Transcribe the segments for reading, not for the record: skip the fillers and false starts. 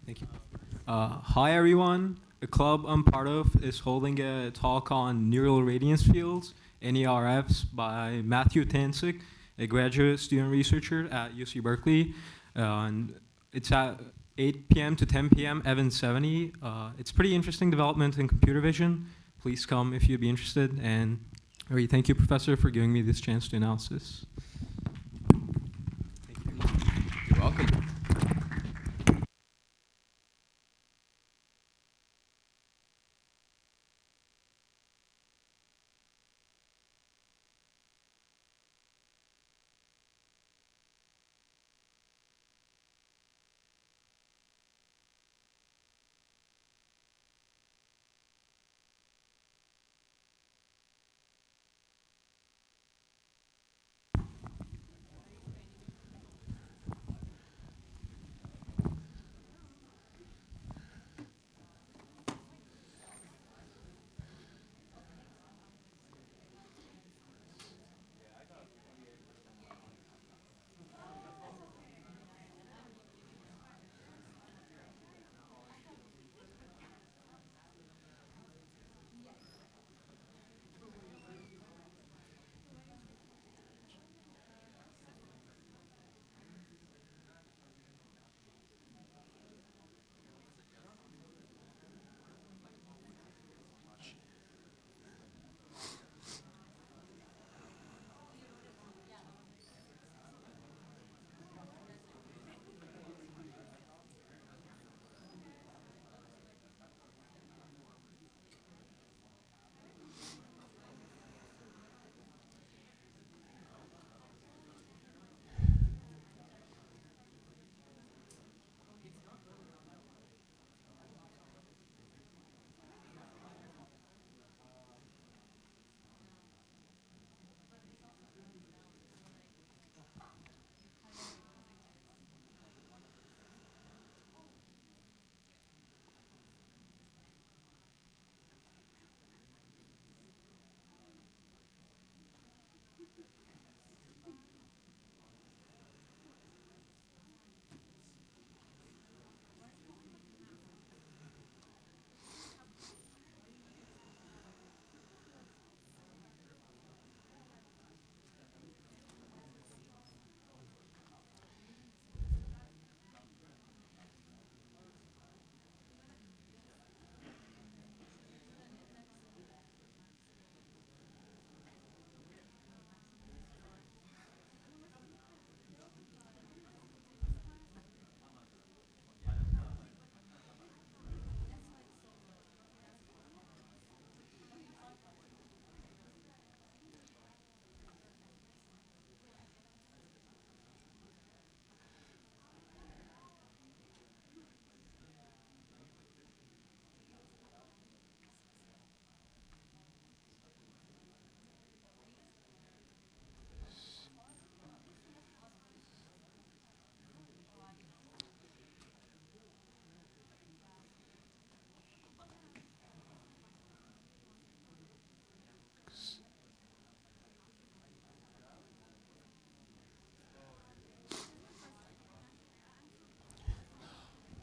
Thank you. Hi, everyone. The club I'm part of is holding a talk on neural radiance fields, NERFs, by Matthew Tansik, a graduate student researcher at UC Berkeley. And it's at 8 p.m. to 10 p.m., Evans 70. It's pretty interesting development in computer vision. Please come if you'd be interested. And thank you, Professor, for giving me this chance to announce this. Thank you. You're welcome.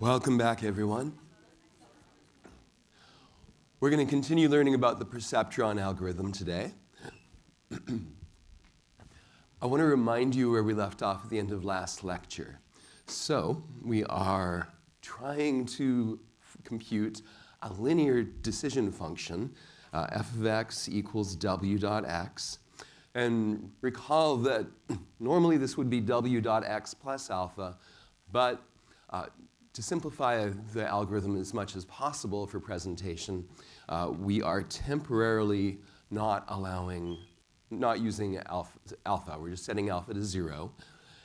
Welcome back, everyone. We're going to continue learning about the perceptron algorithm today. I want to remind you where we left off at the end of last lecture. So we are trying to compute a linear decision function, f of x equals w dot x. And recall that normally this would be w dot x plus alpha, but to simplify the algorithm as much as possible for presentation, we are temporarily not using alpha. We're just setting alpha to 0.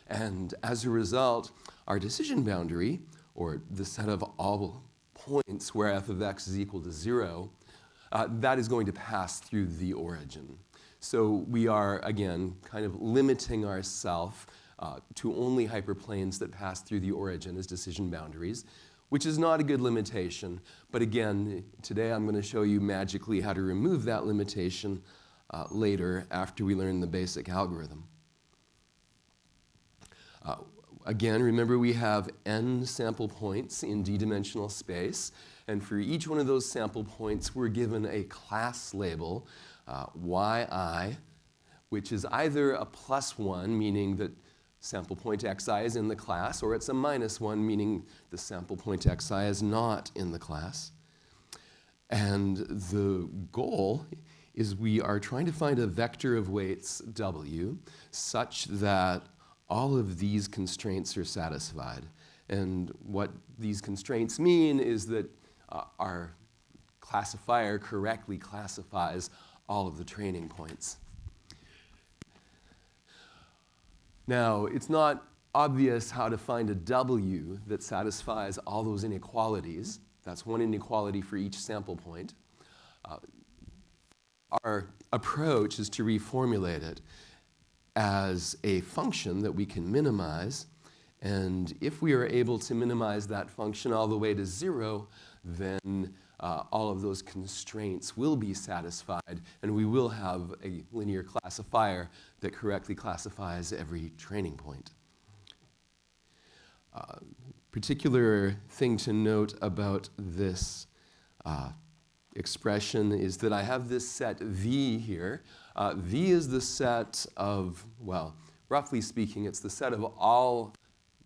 And as a result, our decision boundary, or the set of all points where f of x is equal to 0, that is going to pass through the origin. So we are, again, kind of limiting ourselves to only hyperplanes that pass through the origin as decision boundaries, which is not a good limitation. But again, today I'm going to show you magically how to remove that limitation later after we learn the basic algorithm. Again, remember we have n sample points in d-dimensional space, and for each one of those sample points, we're given a class label, yi, which is either a +1, meaning that sample point xi is in the class, or it's a -1, meaning the sample point xi is not in the class. And the goal is we are trying to find a vector of weights w such that all of these constraints are satisfied. And what these constraints mean is that our classifier correctly classifies all of the training points. Now, it's not obvious how to find a w that satisfies all those inequalities. That's one inequality for each sample point. Our approach is to reformulate it as a function that we can minimize. And if we are able to minimize that function all the way to 0, then all of those constraints will be satisfied, and we will have a linear classifier that correctly classifies every training point. Particular thing to note about this expression is that I have this set V here. V is the set of, well, roughly speaking, it's the set of all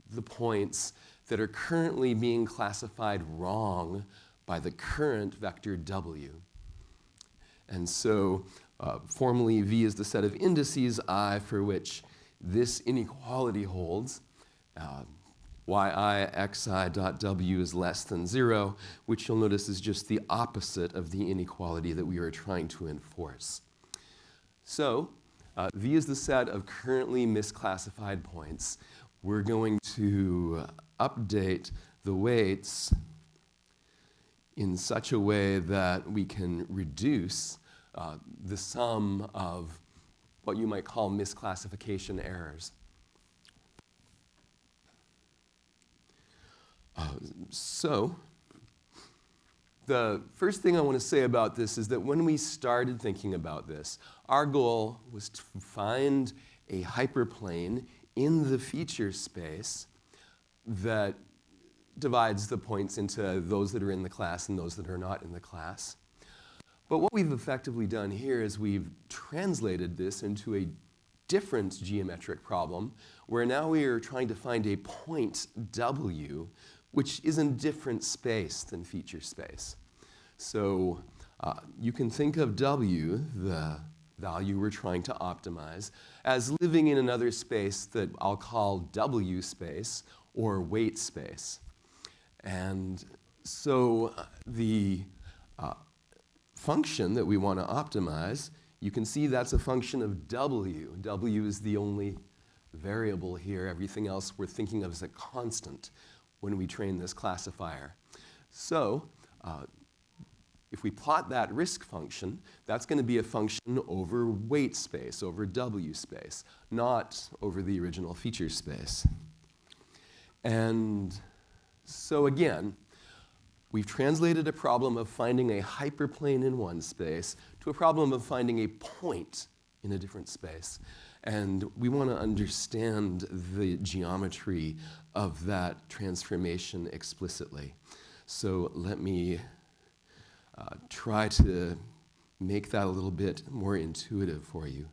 the points that are currently being classified wrong by the current vector w. And so formally, V is the set of indices I for which this inequality holds. yi(xi).w is less than 0, which you'll notice is just the opposite of the inequality that we are trying to enforce. So V is the set of currently misclassified points. We're going to update the weights in such a way that we can reduce the sum of what you might call misclassification errors. So the first thing I want to say about this is that when we started thinking about this, our goal was to find a hyperplane in the feature space that divides the points into those that are in the class and those that are not in the class. But what we've effectively done here is we've translated this into a different geometric problem, where now we are trying to find a point w, which is in different space than feature space. So you can think of w, the value we're trying to optimize, as living in another space that I'll call w space or weight space. And so the function that we want to optimize, you can see that's a function of w. W is the only variable here. Everything else we're thinking of as a constant when we train this classifier. So if we plot that risk function, that's going to be a function over weight space, over w space, not over the original feature space. And so again, we've translated a problem of finding a hyperplane in one space to a problem of finding a point in a different space. And we want to understand the geometry of that transformation explicitly. So let me try to make that a little bit more intuitive for you.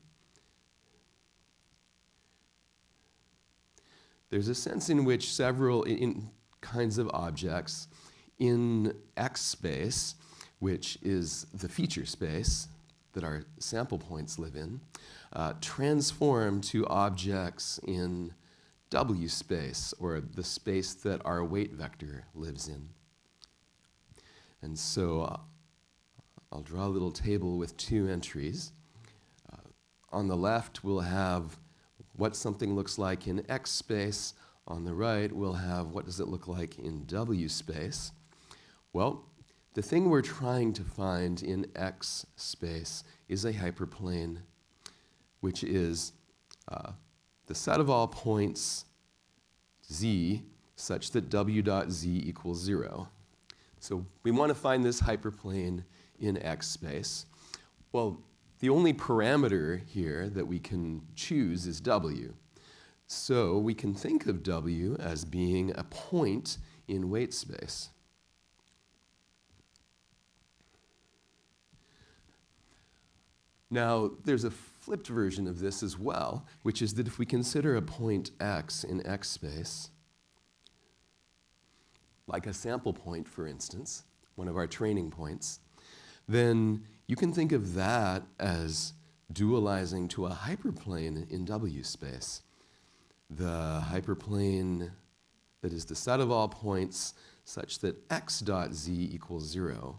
There's a sense in which several kinds of objects in X space, which is the feature space that our sample points live in, transform to objects in W space, or the space that our weight vector lives in. And so I'll draw a little table with two entries. On the left, we'll have what something looks like in X space. On the right, we'll have what does it look like in W space. Well, the thing we're trying to find in X space is a hyperplane, which is the set of all points z such that w dot z equals 0. So we want to find this hyperplane in X space. Well, the only parameter here that we can choose is w. So we can think of W as being a point in weight space. Now, there's a flipped version of this as well, which is that if we consider a point X in X space, like a sample point, for instance, one of our training points, then you can think of that as dualizing to a hyperplane in W space. The hyperplane that is the set of all points such that x dot z equals 0.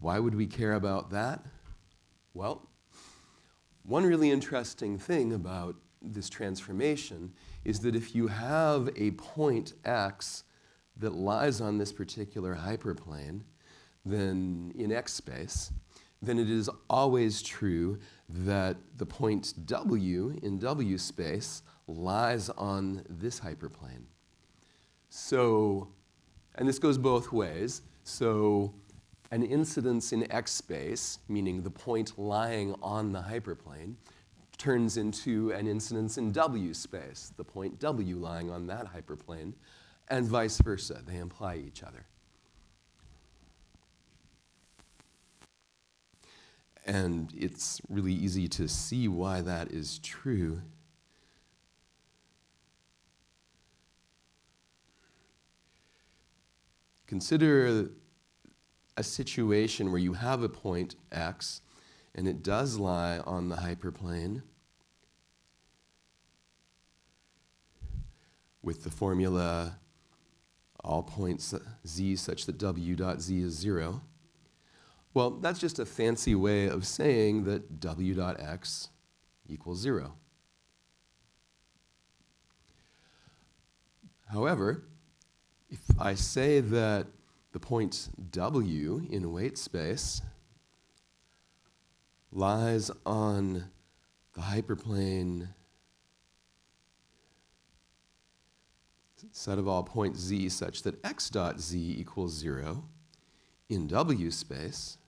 Why would we care about that? Well, one really interesting thing about this transformation is that if you have a point x that lies on this particular hyperplane, then in x space, then it is always true that the point w in w space lies on this hyperplane. So, and this goes both ways. So an incidence in x space, meaning the point lying on the hyperplane, turns into an incidence in w space, the point w lying on that hyperplane, and vice versa. They imply each other. And it's really easy to see why that is true. Consider a situation where you have a point x, and it does lie on the hyperplane with the formula all points z such that w dot z is 0. Well, that's just a fancy way of saying that w dot x equals 0. However, if I say that the point w in weight space lies on the hyperplane set of all points z such that x dot z equals 0 in w space,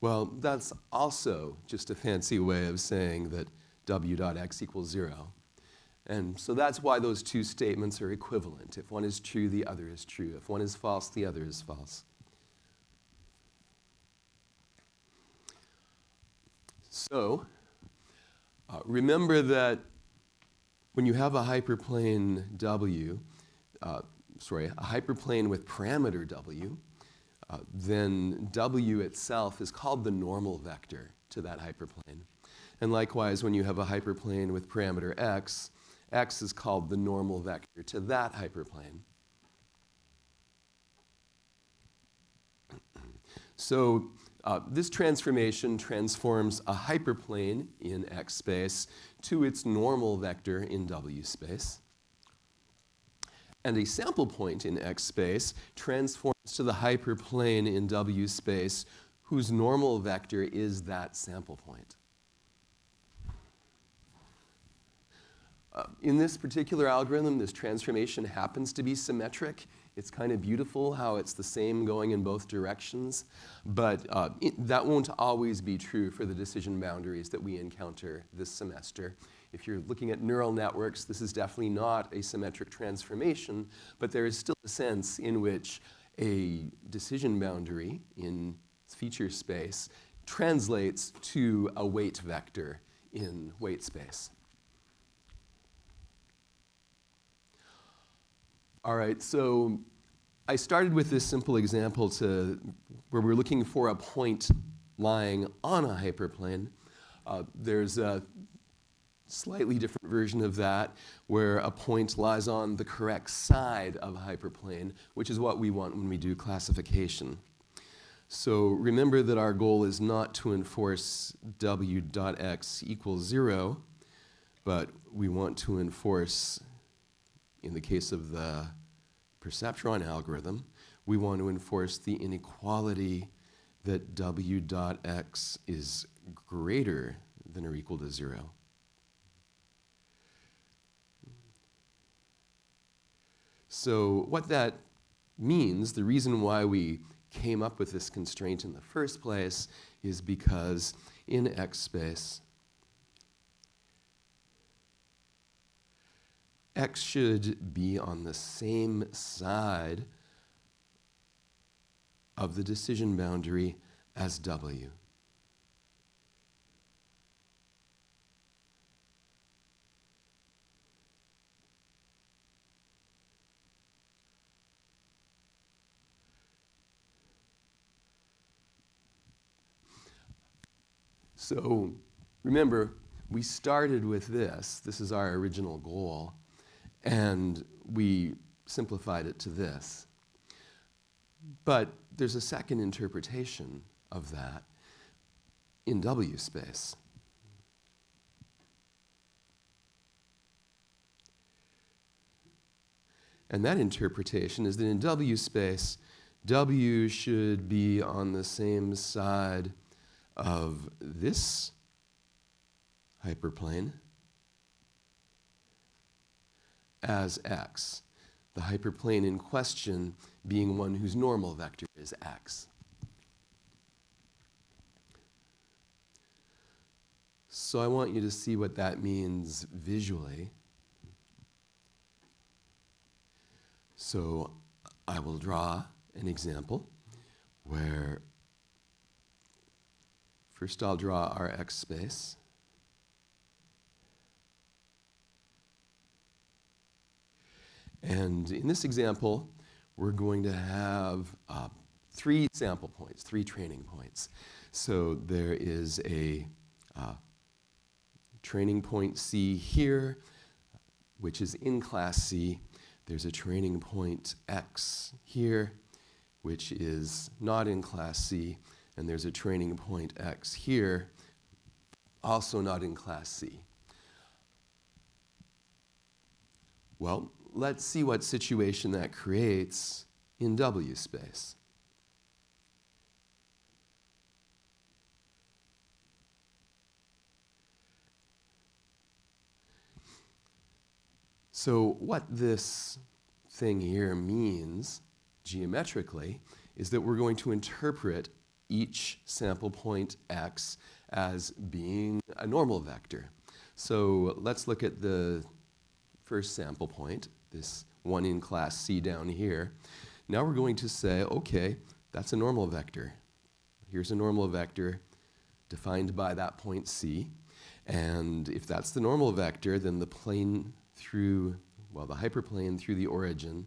well, that's also just a fancy way of saying that w dot x equals 0. And so that's why those two statements are equivalent. If one is true, the other is true. If one is false, the other is false. So remember that when you have a hyperplane w, a hyperplane with parameter w, then w itself is called the normal vector to that hyperplane. And likewise, when you have a hyperplane with parameter x, x is called the normal vector to that hyperplane. So this transformation transforms a hyperplane in x space to its normal vector in w space. And a sample point in x space transforms to the hyperplane in w space whose normal vector is that sample point. In this particular algorithm, this transformation happens to be symmetric. It's kind of beautiful how it's the same going in both directions, but that won't always be true for the decision boundaries that we encounter this semester. If you're looking at neural networks, this is definitely not a symmetric transformation, but there is still a sense in which a decision boundary in feature space translates to a weight vector in weight space. All right, so I started with this simple example where we're looking for a point lying on a hyperplane. There's a slightly different version of that where a point lies on the correct side of a hyperplane, which is what we want when we do classification. So remember that our goal is not to enforce w dot x equals 0, but we want to enforce, in the case of the perceptron algorithm, we want to enforce the inequality that w dot x is greater than or equal to 0. So what that means, the reason why we came up with this constraint in the first place, is because in X space, X should be on the same side of the decision boundary as W. So remember, we started with this. This is our original goal. And we simplified it to this. But there's a second interpretation of that in W space. And that interpretation is that in W space, W should be on the same side of this hyperplane as X, the hyperplane in question being one whose normal vector is X. So I want you to see what that means visually. So I will draw an example where first I'll draw our X space. And in this example, we're going to have 3 sample points, 3 training points. So there is a training point C here, which is in class C. There's a training point X here, which is not in class C. And there's a training point X here, also not in class C. Well, let's see what situation that creates in W space. So what this thing here means geometrically is that we're going to interpret each sample point X as being a normal vector. So let's look at the first sample point, this one in class C down here. Now we're going to say, okay, that's a normal vector. Here's a normal vector defined by that point C. And if that's the normal vector, then the plane through, well, the hyperplane through the origin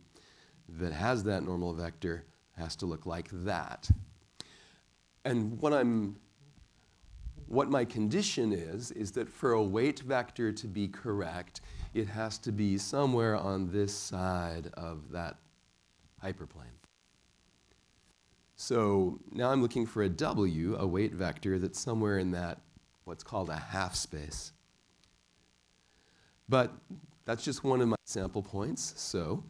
that has that normal vector has to look like that. And what my condition is that for a weight vector to be correct, it has to be somewhere on this side of that hyperplane. So now I'm looking for a W, a weight vector, that's somewhere in that, what's called a half space. But that's just one of my sample points. So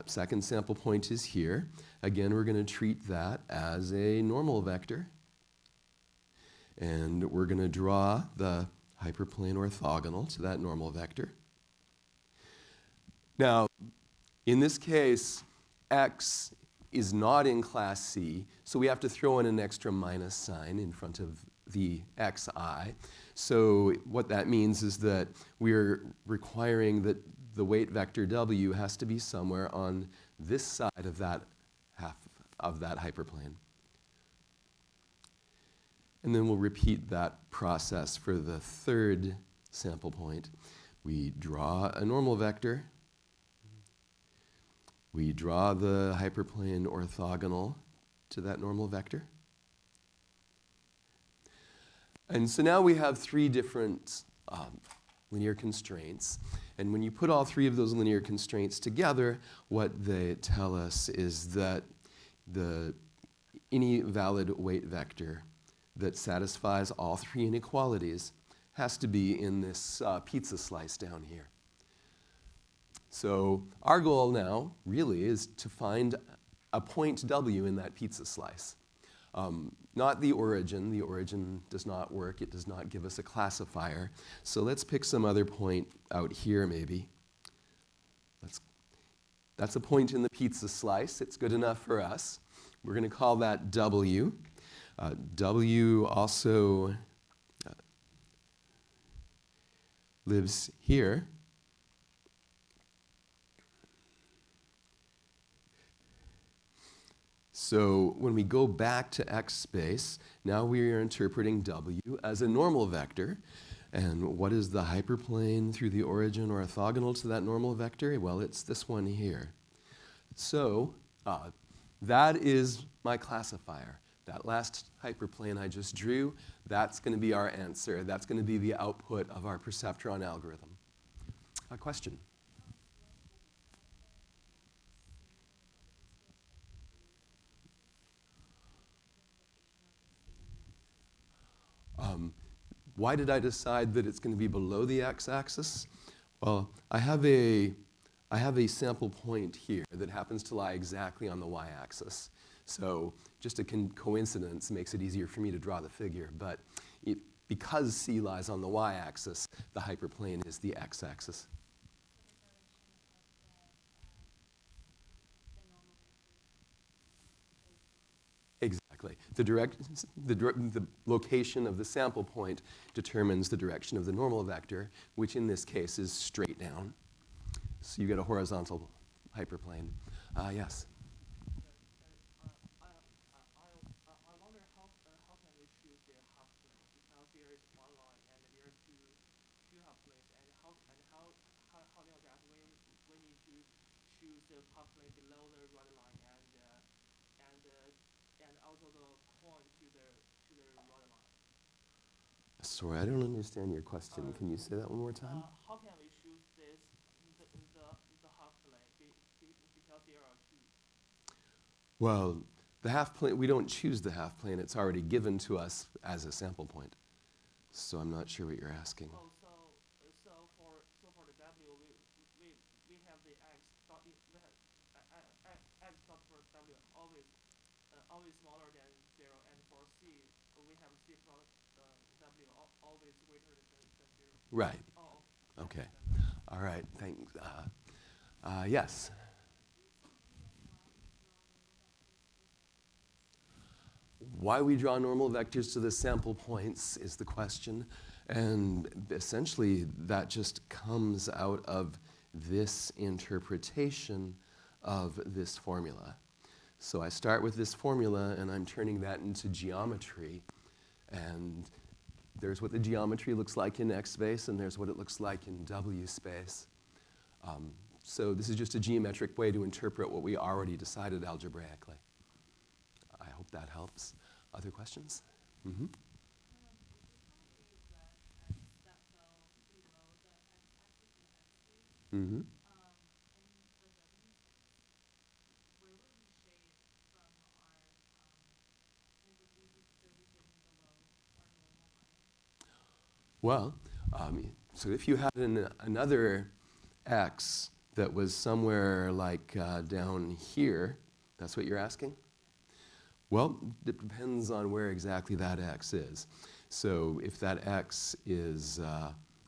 second sample point is here. Again, we're going to treat that as a normal vector. And we're going to draw the hyperplane orthogonal to that normal vector. Now, in this case, X is not in class C, so we have to throw in an extra minus sign in front of the xi. So what that means is that we're requiring that the weight vector W has to be somewhere on this side of that half of that hyperplane. And then we'll repeat that process for the third sample point. We draw a normal vector. We draw the hyperplane orthogonal to that normal vector. And so now we have 3 different linear constraints. And when you put all 3 of those linear constraints together, what they tell us is that any valid weight vector that satisfies all 3 inequalities has to be in this pizza slice down here. So our goal now really is to find a point W in that pizza slice. Not the origin. The origin does not work. It does not give us a classifier. So let's pick some other point out here maybe. That's a point in the pizza slice. It's good enough for us. We're going to call that W. W also lives here. So when we go back to X space, now we are interpreting W as a normal vector. And what is the hyperplane through the origin orthogonal to that normal vector? Well, it's this one here. So that is my classifier. That last hyperplane I just drew, that's going to be our answer. That's going to be the output of our perceptron algorithm. A question? Why did I decide that it's going to be below the x-axis? Well, I have a sample point here that happens to lie exactly on the y-axis. So just a coincidence makes it easier for me to draw the figure. But because C lies on the y-axis, the hyperplane is the x-axis. Exactly. The location of the sample point determines the direction of the normal vector, which in this case is straight down. So you get a horizontal hyperplane. Yes? I wonder how can we choose the half plane, because there is one line and there are two half planes, and how know that we need to choose the half plane below the red line and also the point to the red line. Sorry, I don't understand your question. Can you say that one more time? How can we choose the half plane because there are two? Well, the half plane, we don't choose the half plane. It's already given to us as a sample point. So I'm not sure what you're asking. Oh, so for the W, we have the x dot we have x dot for W always smaller than 0, and for C we have C dot W always greater than 0. Right. Oh, Okay. All right. Thanks. Yes. Why we draw normal vectors to the sample points is the question. And essentially, that just comes out of this interpretation of this formula. So I start with this formula, and I'm turning that into geometry. And there's what the geometry looks like in X space, and there's what it looks like in W space. So this is just a geometric way to interpret what we already decided algebraically. I hope that helps. Other questions? Mm-hmm. Mm-hmm. Well, so if you had another x that was somewhere like down here, that's what you're asking? Well, it depends on where exactly that x is. So if that x is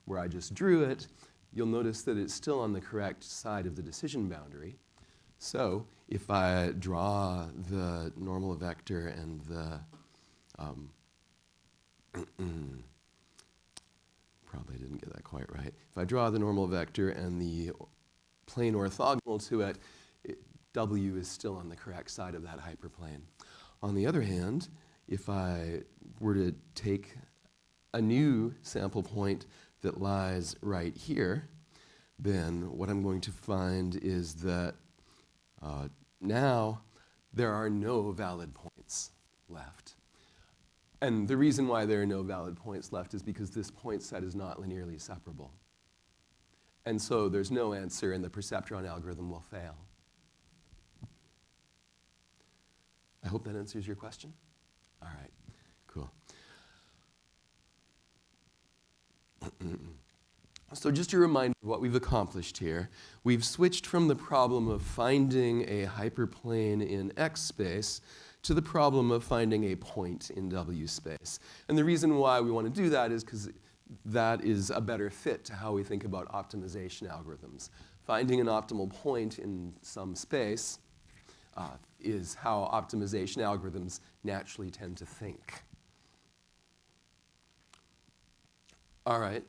where I just drew it, you'll notice that it's still on the correct side of the decision boundary. So if I draw the normal vector and the probably didn't get that quite right. If I draw the normal vector and the plane orthogonal to it, W is still on the correct side of that hyperplane. On the other hand, if I were to take a new sample point that lies right here, then what I'm going to find is that now there are no valid points left. And the reason why there are no valid points left is because this point set is not linearly separable. And so there's no answer, and the perceptron algorithm will fail. I hope that answers your question. All right, cool. So just a reminder of what we've accomplished here. We've switched from the problem of finding a hyperplane in X space to the problem of finding a point in W space. And the reason why we want to do that is because that is a better fit to how we think about optimization algorithms. Finding an optimal point in some space is how optimization algorithms naturally tend to think. All right,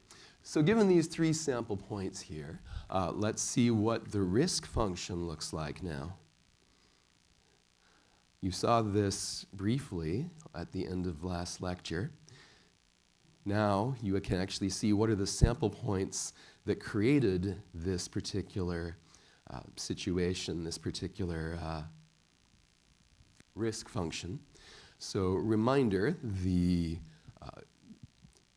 So given these 3 sample points here, let's see what the risk function looks like now. You saw this briefly at the end of last lecture. Now you can actually see what are the sample points that created this particular situation, this particular risk function. So reminder,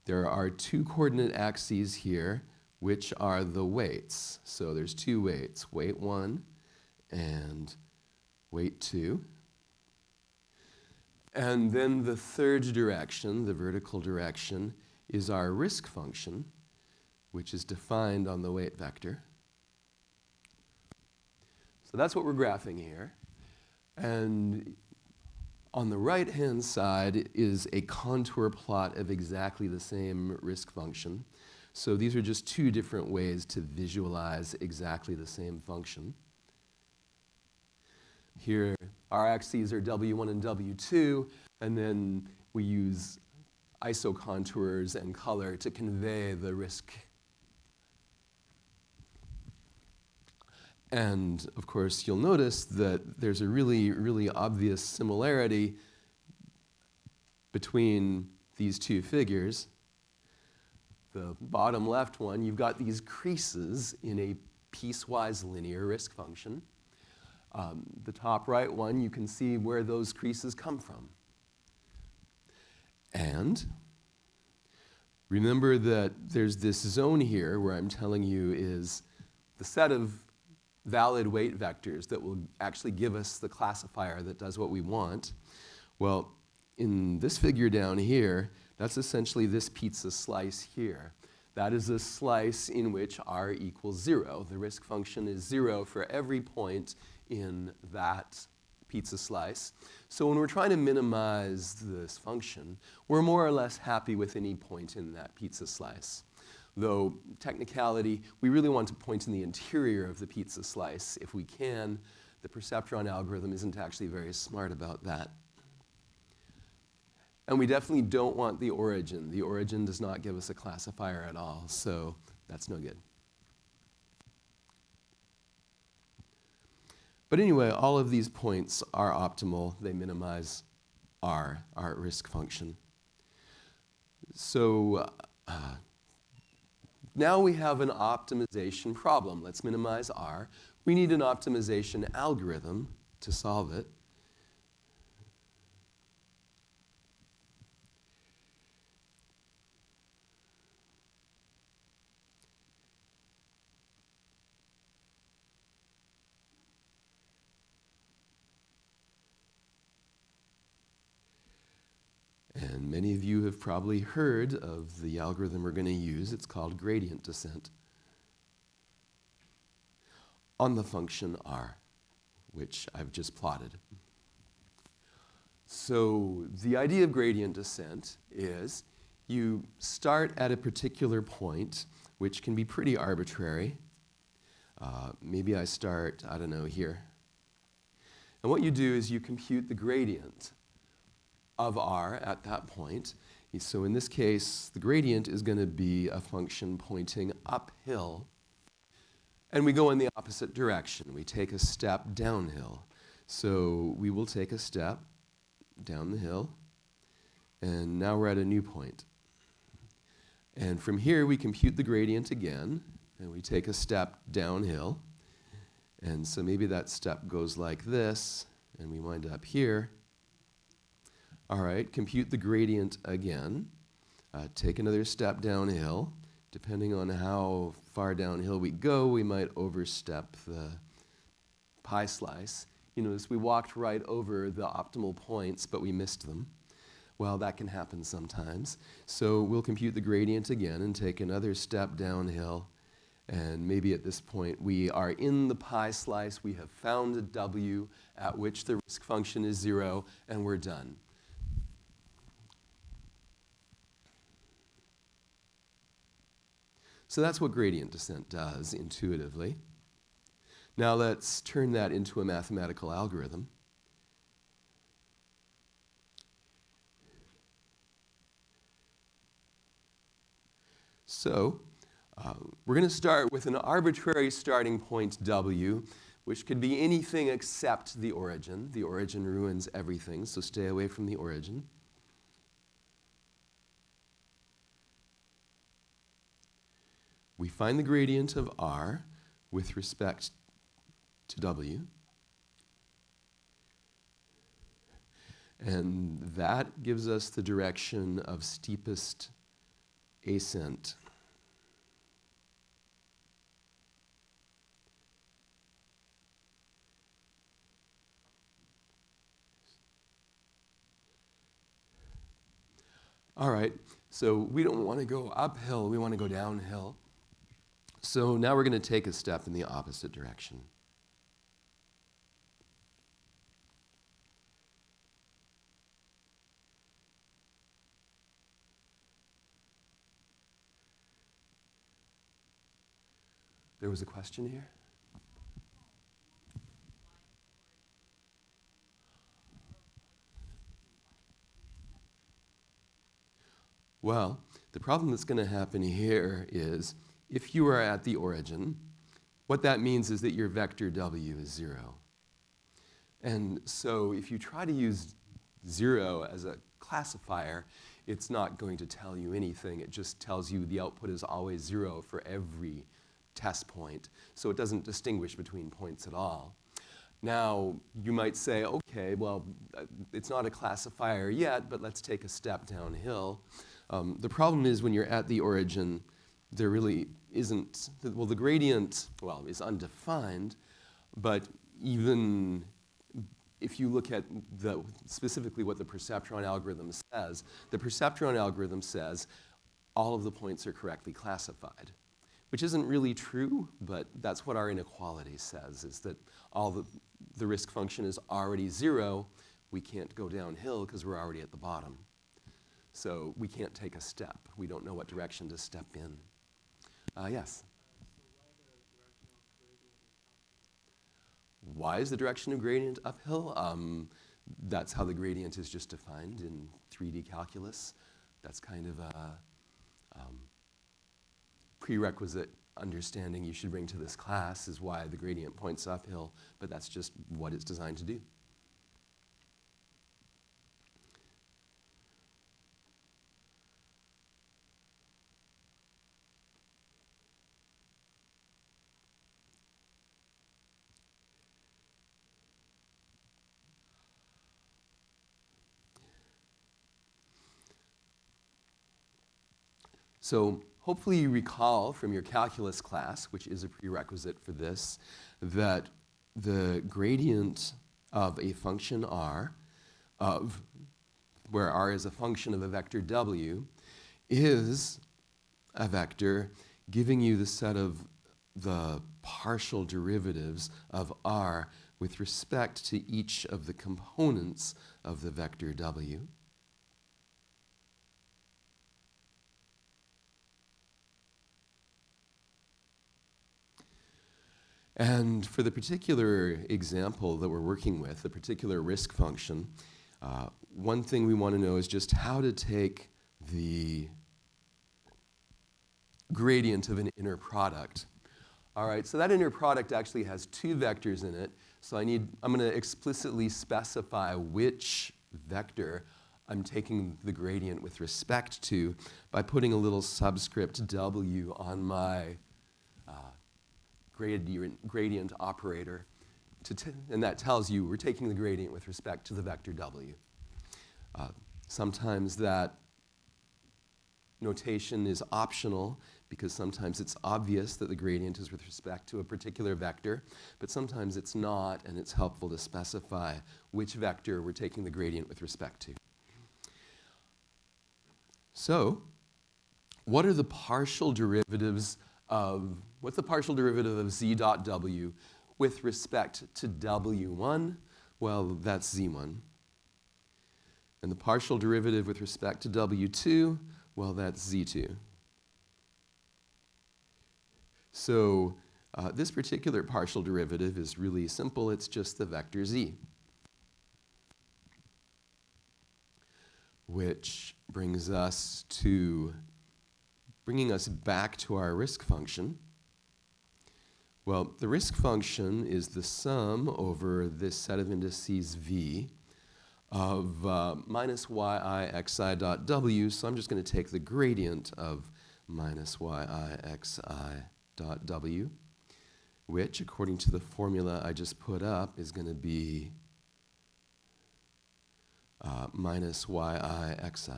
there are 2 coordinate axes here, which are the weights. So there's 2 weights, weight 1 and weight 2. And then the third direction, the vertical direction, is our risk function, which is defined on the weight vector. So that's what we're graphing here. And on the right-hand side is a contour plot of exactly the same risk function. So these are just 2 different ways to visualize exactly the same function. Here, our axes are W1 and W2, and then we use isocontours and color to convey the risk. And of course, you'll notice that there's a really, really obvious similarity between these 2 figures. The bottom left one, you've got these creases in a piecewise linear risk function. The top right one, you can see where those creases come from. And remember that there's this zone here where I'm telling you is the set of valid weight vectors that will actually give us the classifier that does what we want. Well, in this figure down here, that's essentially this pizza slice here. That is a slice in which r equals 0. The risk function is 0 for every point in that pizza slice. So when we're trying to minimize this function, we're more or less happy with any point in that pizza slice. Though, technicality, we really want to point in the interior of the pizza slice if we can. The perceptron algorithm isn't actually very smart about that. And we definitely don't want the origin. The origin does not give us a classifier at all, so that's no good. But anyway, all of these points are optimal. They minimize our risk function. So now we have an optimization problem. Let's minimize r. We need an optimization algorithm to solve it. And many of you have probably heard of the algorithm we're going to use. It's called gradient descent on the function r, which I've just plotted. So the idea of gradient descent is you start at a particular point, which can be pretty arbitrary. Maybe I start, I don't know, here. And what you do is you compute the gradient of r at that point. So in this case, the gradient is going to be a function pointing uphill. And we go in the opposite direction. We take a step downhill. So we will take a step down the hill. And now we're at a new point. And from here, we compute the gradient again. And we take a step downhill. And so maybe that step goes like this. And we wind up here. All right, compute the gradient again. Take another step downhill. Depending on how far downhill we go, we might overstep the pie slice. You notice we walked right over the optimal points, but we missed them. Well, that can happen sometimes. So we'll compute the gradient again and take another step downhill. And maybe at this point, we are in the pie slice. We have found a w at which the risk function is 0, and we're done. So that's what gradient descent does intuitively. Now let's turn that into a mathematical algorithm. So We're going to start with an arbitrary starting point W, which could be anything except the origin. The origin ruins everything, so stay away from the origin. We find the gradient of R with respect to W. And that gives us the direction of steepest ascent. All right, so we don't want to go uphill, we want to go downhill. So now we're going to take a step in the opposite direction. There was a question here? Well, the problem that's going to happen here is if you are at the origin, what that means is that your vector W is 0. And so if you try to use 0 as a classifier, it's not going to tell you anything. It just tells you the output is always 0 for every test point. So it doesn't distinguish between points at all. Now, you might say, okay, well, it's not a classifier yet, but let's take a step downhill. The problem is when you're at the origin, there really isn't, well, the gradient, well, is undefined, but even if you look at specifically what the perceptron algorithm says, the perceptron algorithm says all of the points are correctly classified, which isn't really true, but that's what our inequality says, is that all the risk function is already 0. We can't go downhill because we're already at the bottom. So we can't take a step. We don't know what direction to step in. Yes? Why is the direction of gradient uphill? That's how the gradient is just defined in 3D calculus. That's kind of a prerequisite understanding you should bring to this class, is why the gradient points uphill, but that's just what it's designed to do. So hopefully you recall from your calculus class, which is a prerequisite for this, that the gradient of a function R, where R is a function of a vector W, is a vector giving you the set of the partial derivatives of R with respect to each of the components of the vector W. And for the particular example that we're working with, the particular risk function, one thing we want to know is just how to take the gradient of an inner product. All right, so that inner product actually has two vectors in it. So I'm going to explicitly specify which vector I'm taking the gradient with respect to by putting a little subscript W on my gradient operator, and that tells you we're taking the gradient with respect to the vector W. Sometimes that notation is optional because sometimes it's obvious that the gradient is with respect to a particular vector, but sometimes it's not, and it's helpful to specify which vector we're taking the gradient with respect to. So, what are the partial derivatives of, what's the partial derivative of z dot w with respect to w1? Well, that's z1. And the partial derivative with respect to w2, well, that's z2. So this particular partial derivative is really simple. It's just the vector z, which brings us to bringing us back to our risk function. Well, the risk function is the sum over this set of indices v of minus yi xi dot w, so I'm just going to take the gradient of minus yi xi dot w, which, according to the formula I just put up, is going to be minus yi xi.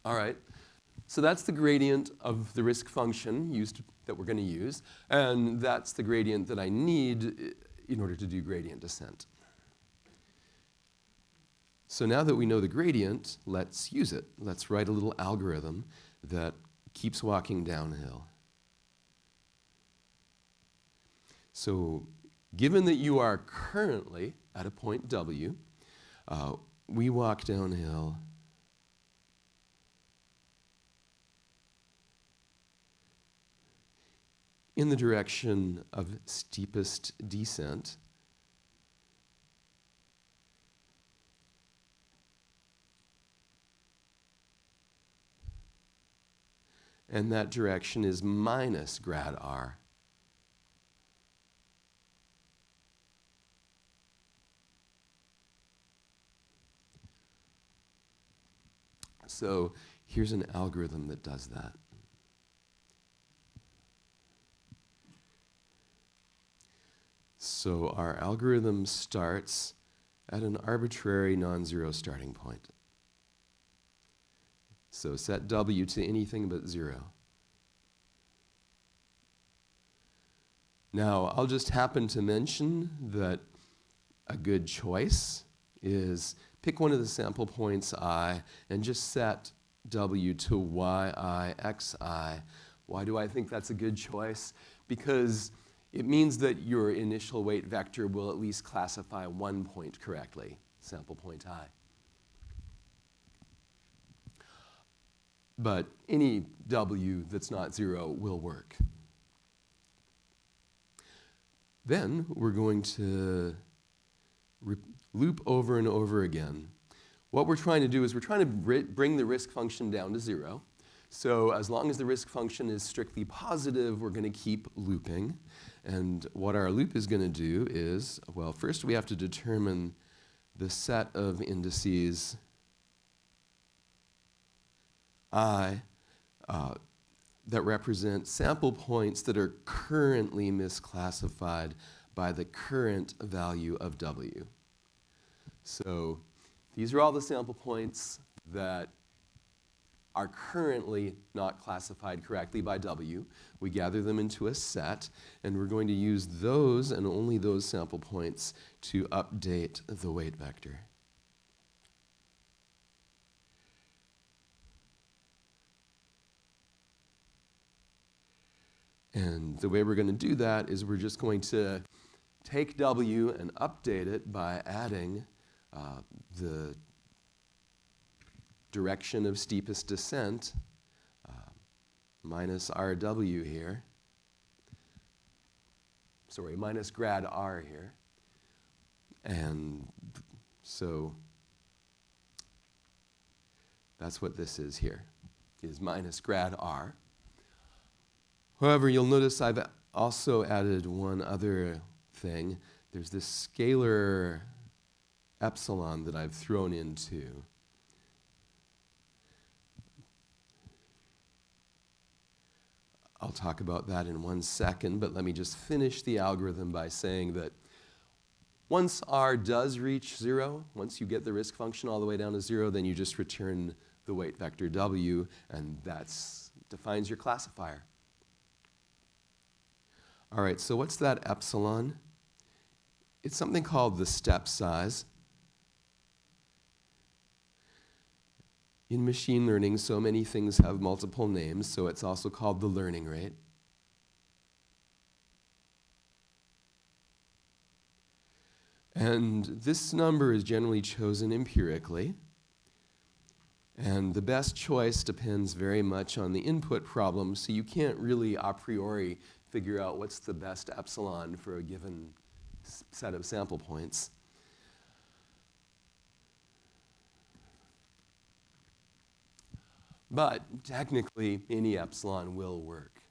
All right, so that's the gradient of the risk function that we're going to use, and that's the gradient that I need in order to do gradient descent. So now that we know the gradient, let's use it. Let's write a little algorithm that keeps walking downhill. So given that you are currently at a point W, we walk downhill in the direction of steepest descent. And that direction is minus grad r. So here's an algorithm that does that. So our algorithm starts at an arbitrary non-zero starting point. So set W to anything but 0. Now, I'll just happen to mention that a good choice is pick one of the sample points I and just set W to yi xi. Why do I think that's a good choice? Because it means that your initial weight vector will at least classify one point correctly, sample point I. But any W that's not 0 will work. Then we're going to loop over and over again. What we're trying to do is we're trying to bring the risk function down to 0. So as long as the risk function is strictly positive, we're going to keep looping. And what our loop is going to do is, well, first we have to determine the set of indices I that represent sample points that are currently misclassified by the current value of W. So these are all the sample points that are currently not classified correctly by W. We gather them into a set, and we're going to use those and only those sample points to update the weight vector. And the way we're going to do that is we're just going to take W and update it by adding the direction of steepest descent, minus RW here. Sorry, minus grad R here. And so that's what this is here, is minus grad R. However, you'll notice I've also added one other thing. There's this scalar epsilon that I've thrown into. I'll talk about that in 1 second, but let me just finish the algorithm by saying that once R does reach 0, once you get the risk function all the way down to 0, then you just return the weight vector W, and that defines your classifier. All right, so what's that epsilon? It's something called the step size. In machine learning, so many things have multiple names, so it's also called the learning rate. And this number is generally chosen empirically. And the best choice depends very much on the input problem, so you can't really a priori figure out what's the best epsilon for a given set of sample points. But technically, any epsilon will work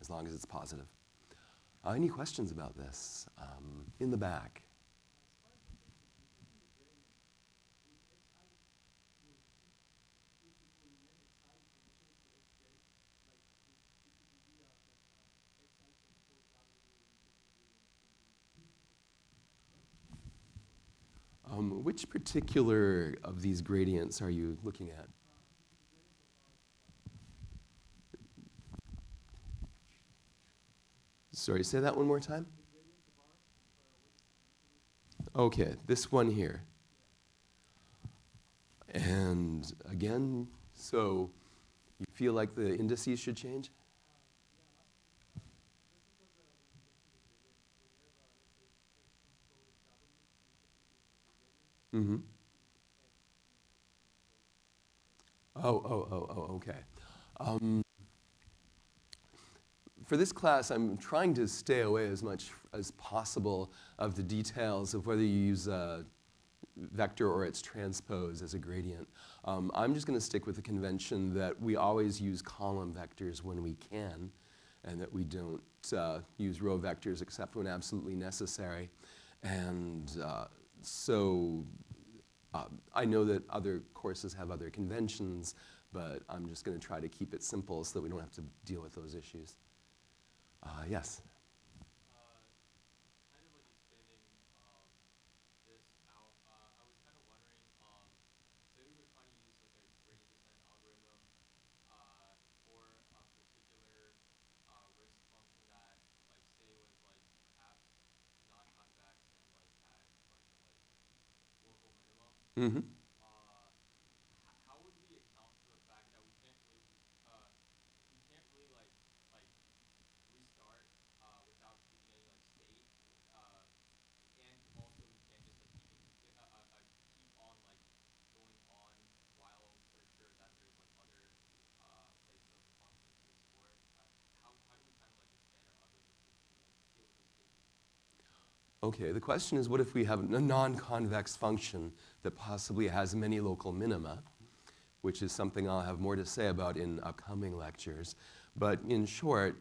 as long as it's positive. Any questions about this? In the back. Which particular of these gradients are you looking at? Sorry, say that one more time. Okay, this one here. And again, so you feel like the indices should change? Mm-hmm. Okay. For this class, I'm trying to stay away as much as possible of the details of whether you use a vector or its transpose as a gradient. I'm just going to stick with the convention that we always use column vectors when we can, and that we don't use row vectors except when absolutely necessary. And I know that other courses have other conventions, but I'm just going to try to keep it simple so that we don't have to deal with those issues. Yes? Kind of like expanding this out, I was kind of wondering, say we were trying to use like a gradient descent algorithm for a particular risk function that, like, say was like perhaps non-convex and like had a bunch of like local minimum. Mm-hmm. How would we account for the fact that we can't really like restart without keeping any like state, and also we can't just like keep on like going on while we're sure that there's like other places of the function to explore. How do we kind of like expand our algorithm to like deal with those cases? Okay, the question is, what if we have a non-convex function that possibly has many local minima, which is something I'll have more to say about in upcoming lectures. But in short,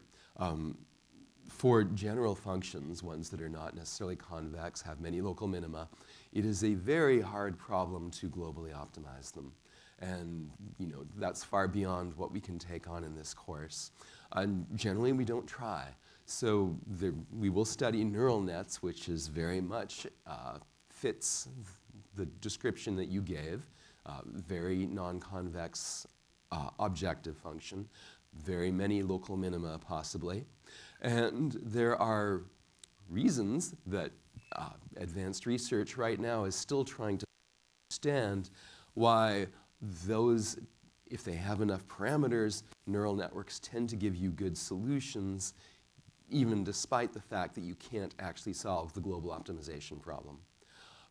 for general functions, ones that are not necessarily convex, have many local minima, it is a very hard problem to globally optimize them. And that's far beyond what we can take on in this course. And generally, we don't try. So we will study neural nets, which is very much fits the description that you gave, very non-convex objective function, very many local minima possibly. And there are reasons that advanced research right now is still trying to understand why those, if they have enough parameters, neural networks tend to give you good solutions, even despite the fact that you can't actually solve the global optimization problem.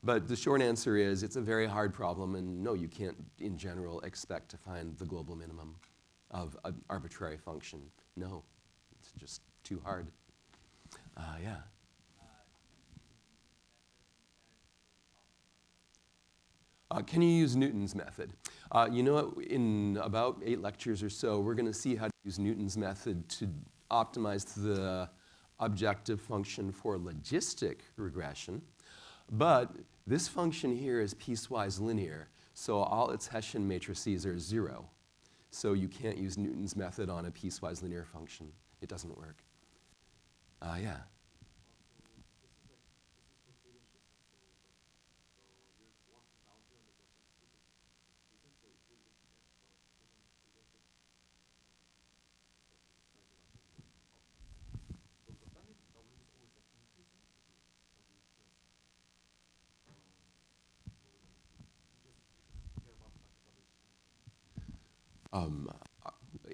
But the short answer is it's a very hard problem, and no, you can't, in general, expect to find the global minimum of an arbitrary function. No, it's just too hard. Yeah. Can you use Newton's method? You know what, in about 8 lectures or so, we're going to see how to use Newton's method to optimize the objective function for logistic regression. But this function here is piecewise linear, so all its Hessian matrices are 0. So you can't use Newton's method on a piecewise linear function. It doesn't work. Yeah.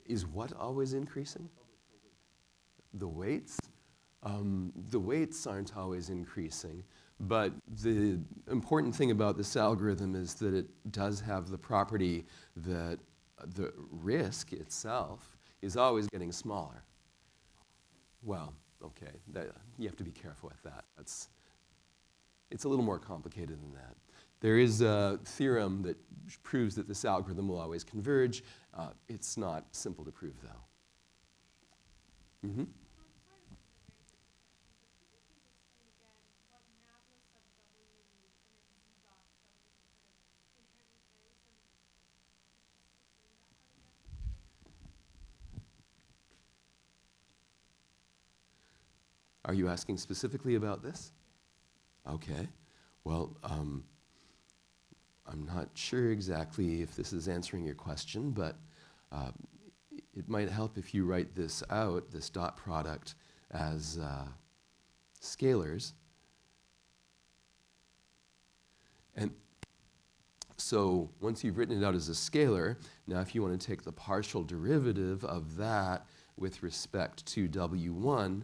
Is what always increasing? The weights? The weights aren't always increasing, but the important thing about this algorithm is that it does have the property that the risk itself is always getting smaller. Well, okay, you have to be careful with that. It's a little more complicated than that. There is a theorem that proves that this algorithm will always converge. It's not simple to prove, though. Mm-hmm. Are you asking specifically about this? Okay. Well, I'm not sure exactly if this is answering your question, but it might help if you write this out, this dot product, as scalars. And so once you've written it out as a scalar, now if you want to take the partial derivative of that with respect to W1,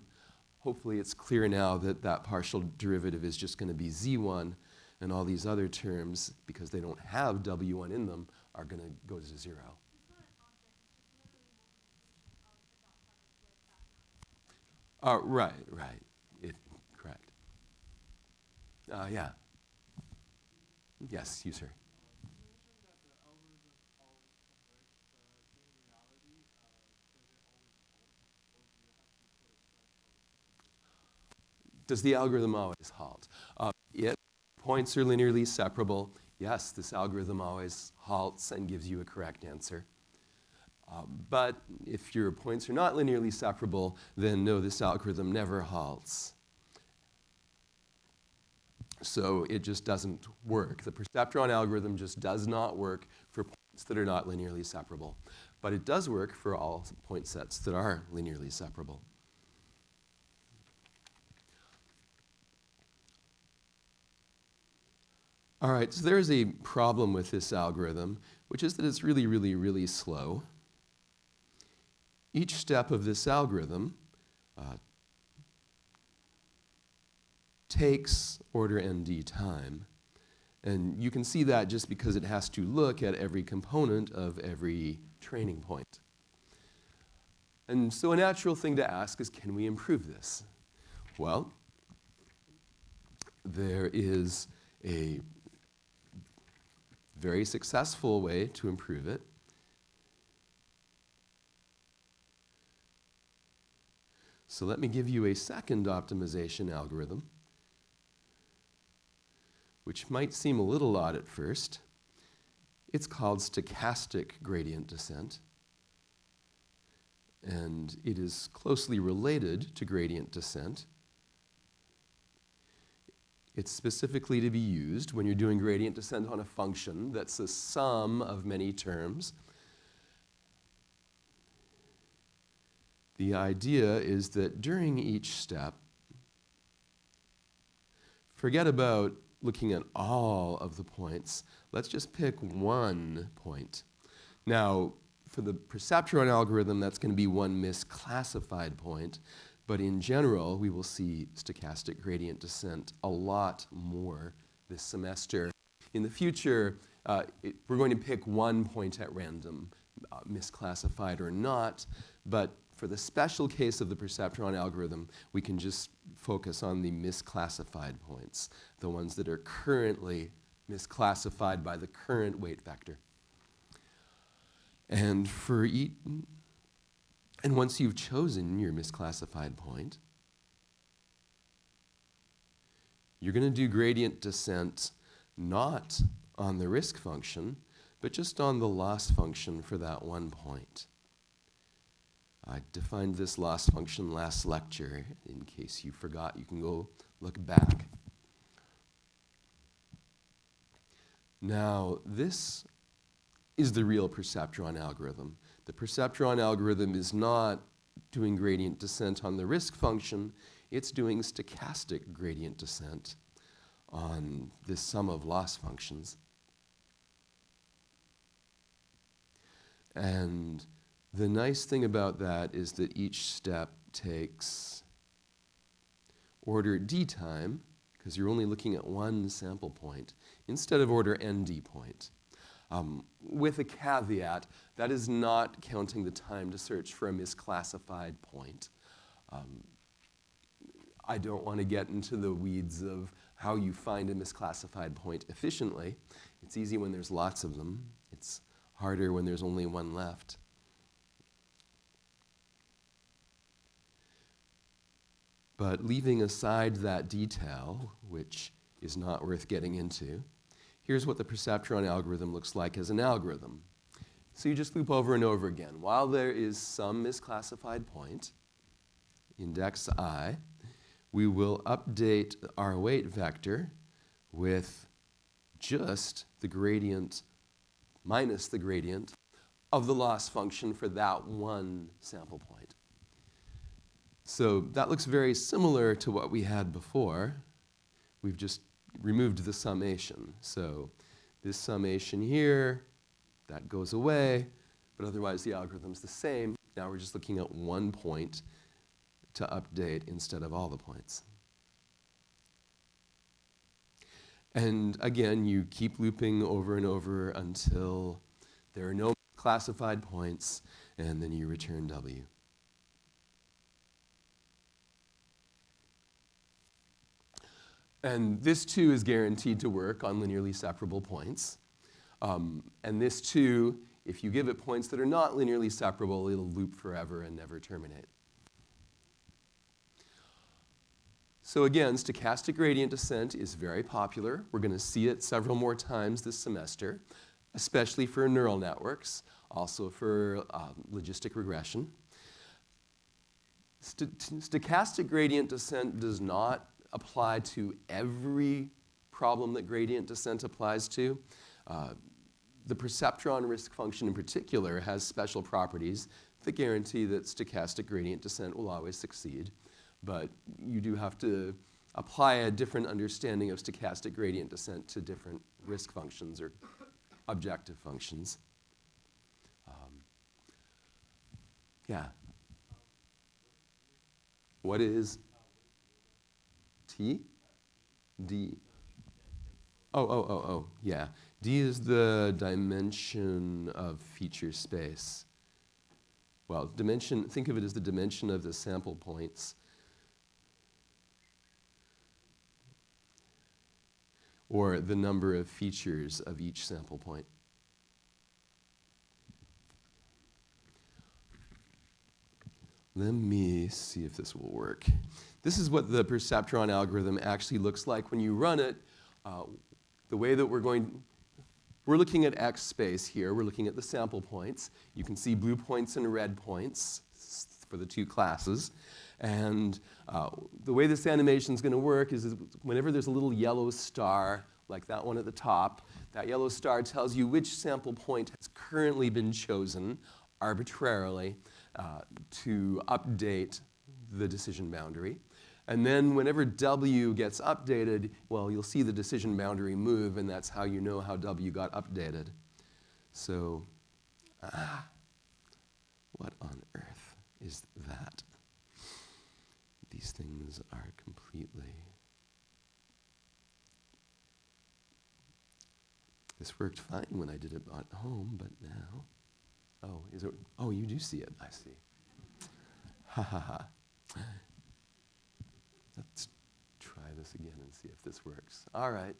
hopefully it's clear now that that partial derivative is just going to be Z1, and all these other terms, because they don't have W1 in them, are going to go to 0. Right. Correct. Yeah. Yes, you, sir. You mentioned that the algorithm always converge, but in reality, does it always halt, or do you have to put a threshold? Does the algorithm always halt? If points are linearly separable, yes, this algorithm always halts and gives you a correct answer. But if your points are not linearly separable, then no, this algorithm never halts. So it just doesn't work. The perceptron algorithm just does not work for points that are not linearly separable. But it does work for all point sets that are linearly separable. All right, so there's a problem with this algorithm, which is that it's really, really, really slow. Each step of this algorithm takes order ND time. And you can see that just because it has to look at every component of every training point. And so a natural thing to ask is, can we improve this? Well, there is a very successful way to improve it. So let me give you a second optimization algorithm, which might seem a little odd at first. It's called stochastic gradient descent. And it is closely related to gradient descent. It's specifically to be used when you're doing gradient descent on a function that's the sum of many terms. The idea is that during each step, forget about looking at all of the points. Let's just pick one point. Now, for the perceptron algorithm, that's going to be one misclassified point. But in general, we will see stochastic gradient descent a lot more this semester. In the future, we're going to pick one point at random, misclassified or not. But for the special case of the perceptron algorithm, we can just focus on the misclassified points, the ones that are currently misclassified by the current weight vector. And once you've chosen your misclassified point, you're going to do gradient descent not on the risk function, but just on the loss function for that one point. I defined this loss function last lecture. In case you forgot, you can go look back. Now, this is the real perceptron algorithm. The perceptron algorithm is not doing gradient descent on the risk function. It's doing stochastic gradient descent on this sum of loss functions. And the nice thing about that is that each step takes order d time, because you're only looking at one sample point, instead of order nd point. With a caveat, that is not counting the time to search for a misclassified point. I don't want to get into the weeds of how you find a misclassified point efficiently. It's easy when there's lots of them. It's harder when there's only one left. But leaving aside that detail, which is not worth getting into, here's what the perceptron algorithm looks like as an algorithm. So you just loop over and over again. While there is some misclassified point, index I, we will update our weight vector with just the gradient minus the gradient of the loss function for that one sample point. So that looks very similar to what we had before. We've just removed the summation. So this summation here, that goes away, but otherwise the algorithm's the same. Now we're just looking at one point to update instead of all the points. And again, you keep looping over and over until there are no classified points, and then you return W. And this too is guaranteed to work on linearly separable points. And this too, if you give it points that are not linearly separable, it'll loop forever and never terminate. So again, stochastic gradient descent is very popular. We're going to see it several more times this semester, especially for neural networks, also for logistic regression. Stochastic gradient descent does not apply to every problem that gradient descent applies to. The perceptron risk function in particular has special properties that guarantee that stochastic gradient descent will always succeed. But you do have to apply a different understanding of stochastic gradient descent to different risk functions or objective functions. Yeah. What is T? D. Oh, yeah. D is the dimension of feature space. Well, dimension, think of it as the dimension of the sample points. Or the number of features of each sample point. Let me see if this will work. This is what the perceptron algorithm actually looks like when you run it. The way that we're looking at X space here. We're looking at the sample points. You can see blue points and red points for the two classes. And the way this animation is going to work is whenever there's a little yellow star, like that one at the top, that yellow star tells you which sample point has currently been chosen arbitrarily to update the decision boundary. And then whenever W gets updated, well, you'll see the decision boundary move, and that's how you know how W got updated. So, what on earth is that? These things are completely... This worked fine when I did it at home, but now... Oh, is it? Oh, you do see it. I see. Ha ha ha. Let's try this again and see if this works. All right.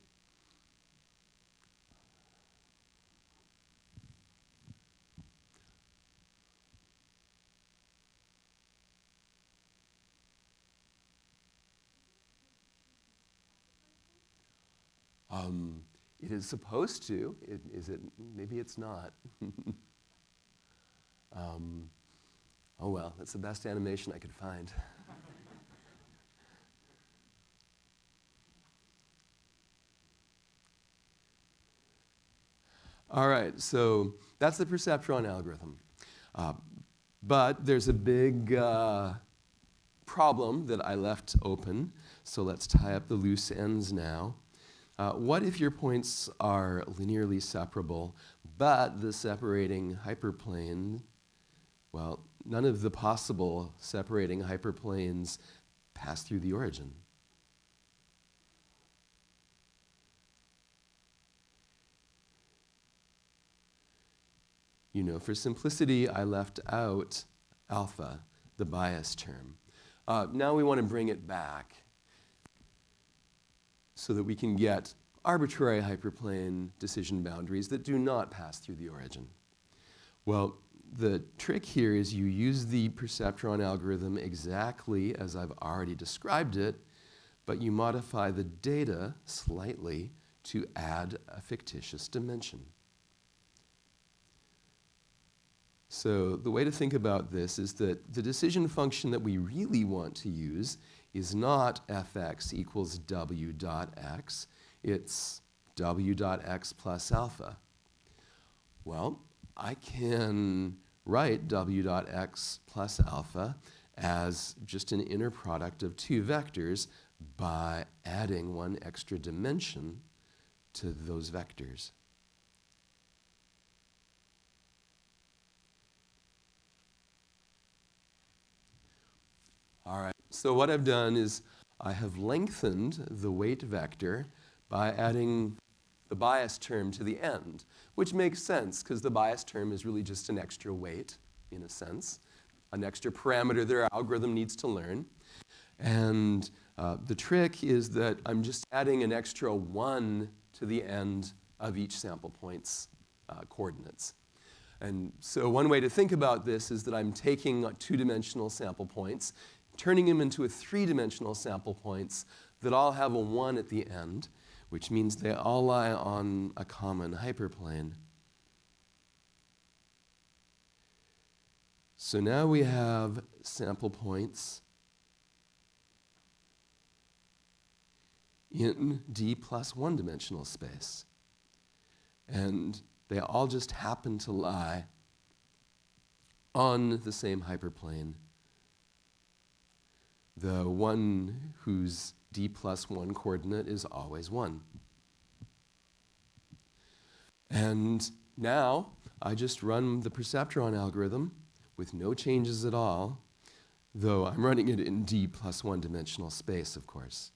It is supposed to. Is it? Maybe it's not. Oh well, that's the best animation I could find. All right, so that's the perceptron algorithm. But there's a big problem that I left open, so let's tie up the loose ends now. What if your points are linearly separable, but the separating hyperplane, well, none of the possible separating hyperplanes pass through the origin? You know, for simplicity, I left out alpha, the bias term. Now we want to bring it back so that we can get arbitrary hyperplane decision boundaries that do not pass through the origin? Well, the trick here is you use the perceptron algorithm exactly as I've already described it, but you modify the data slightly to add a fictitious dimension. So the way to think about this is that the decision function that we really want to use is not fx equals w dot x, it's w dot x plus alpha. Well, I can write w dot x plus alpha as just an inner product of two vectors by adding one extra dimension to those vectors. All right, so what I've done is I have lengthened the weight vector by adding the bias term to the end, which makes sense because the bias term is really just an extra weight, in a sense, an extra parameter that our algorithm needs to learn. And the trick is that I'm just adding an extra 1 to the end of each sample point's coordinates. And so one way to think about this is that I'm taking two-dimensional sample points, turning them into a three-dimensional sample points that all have a 1 at the end, which means they all lie on a common hyperplane. So now we have sample points in D plus one-dimensional space. And they all just happen to lie on the same hyperplane. The one whose D plus 1 coordinate is always 1. And now I just run the perceptron algorithm with no changes at all, though I'm running it in D plus one-dimensional space, of course.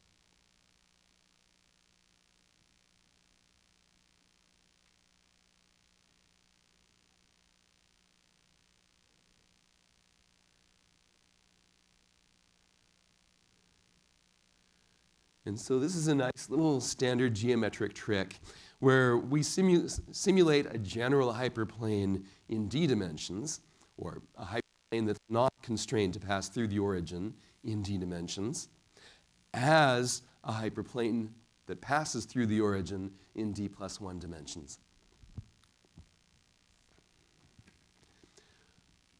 And so this is a nice little standard geometric trick where we simulate a general hyperplane in d dimensions, or a hyperplane that's not constrained to pass through the origin in d dimensions, as a hyperplane that passes through the origin in d plus 1 dimensions.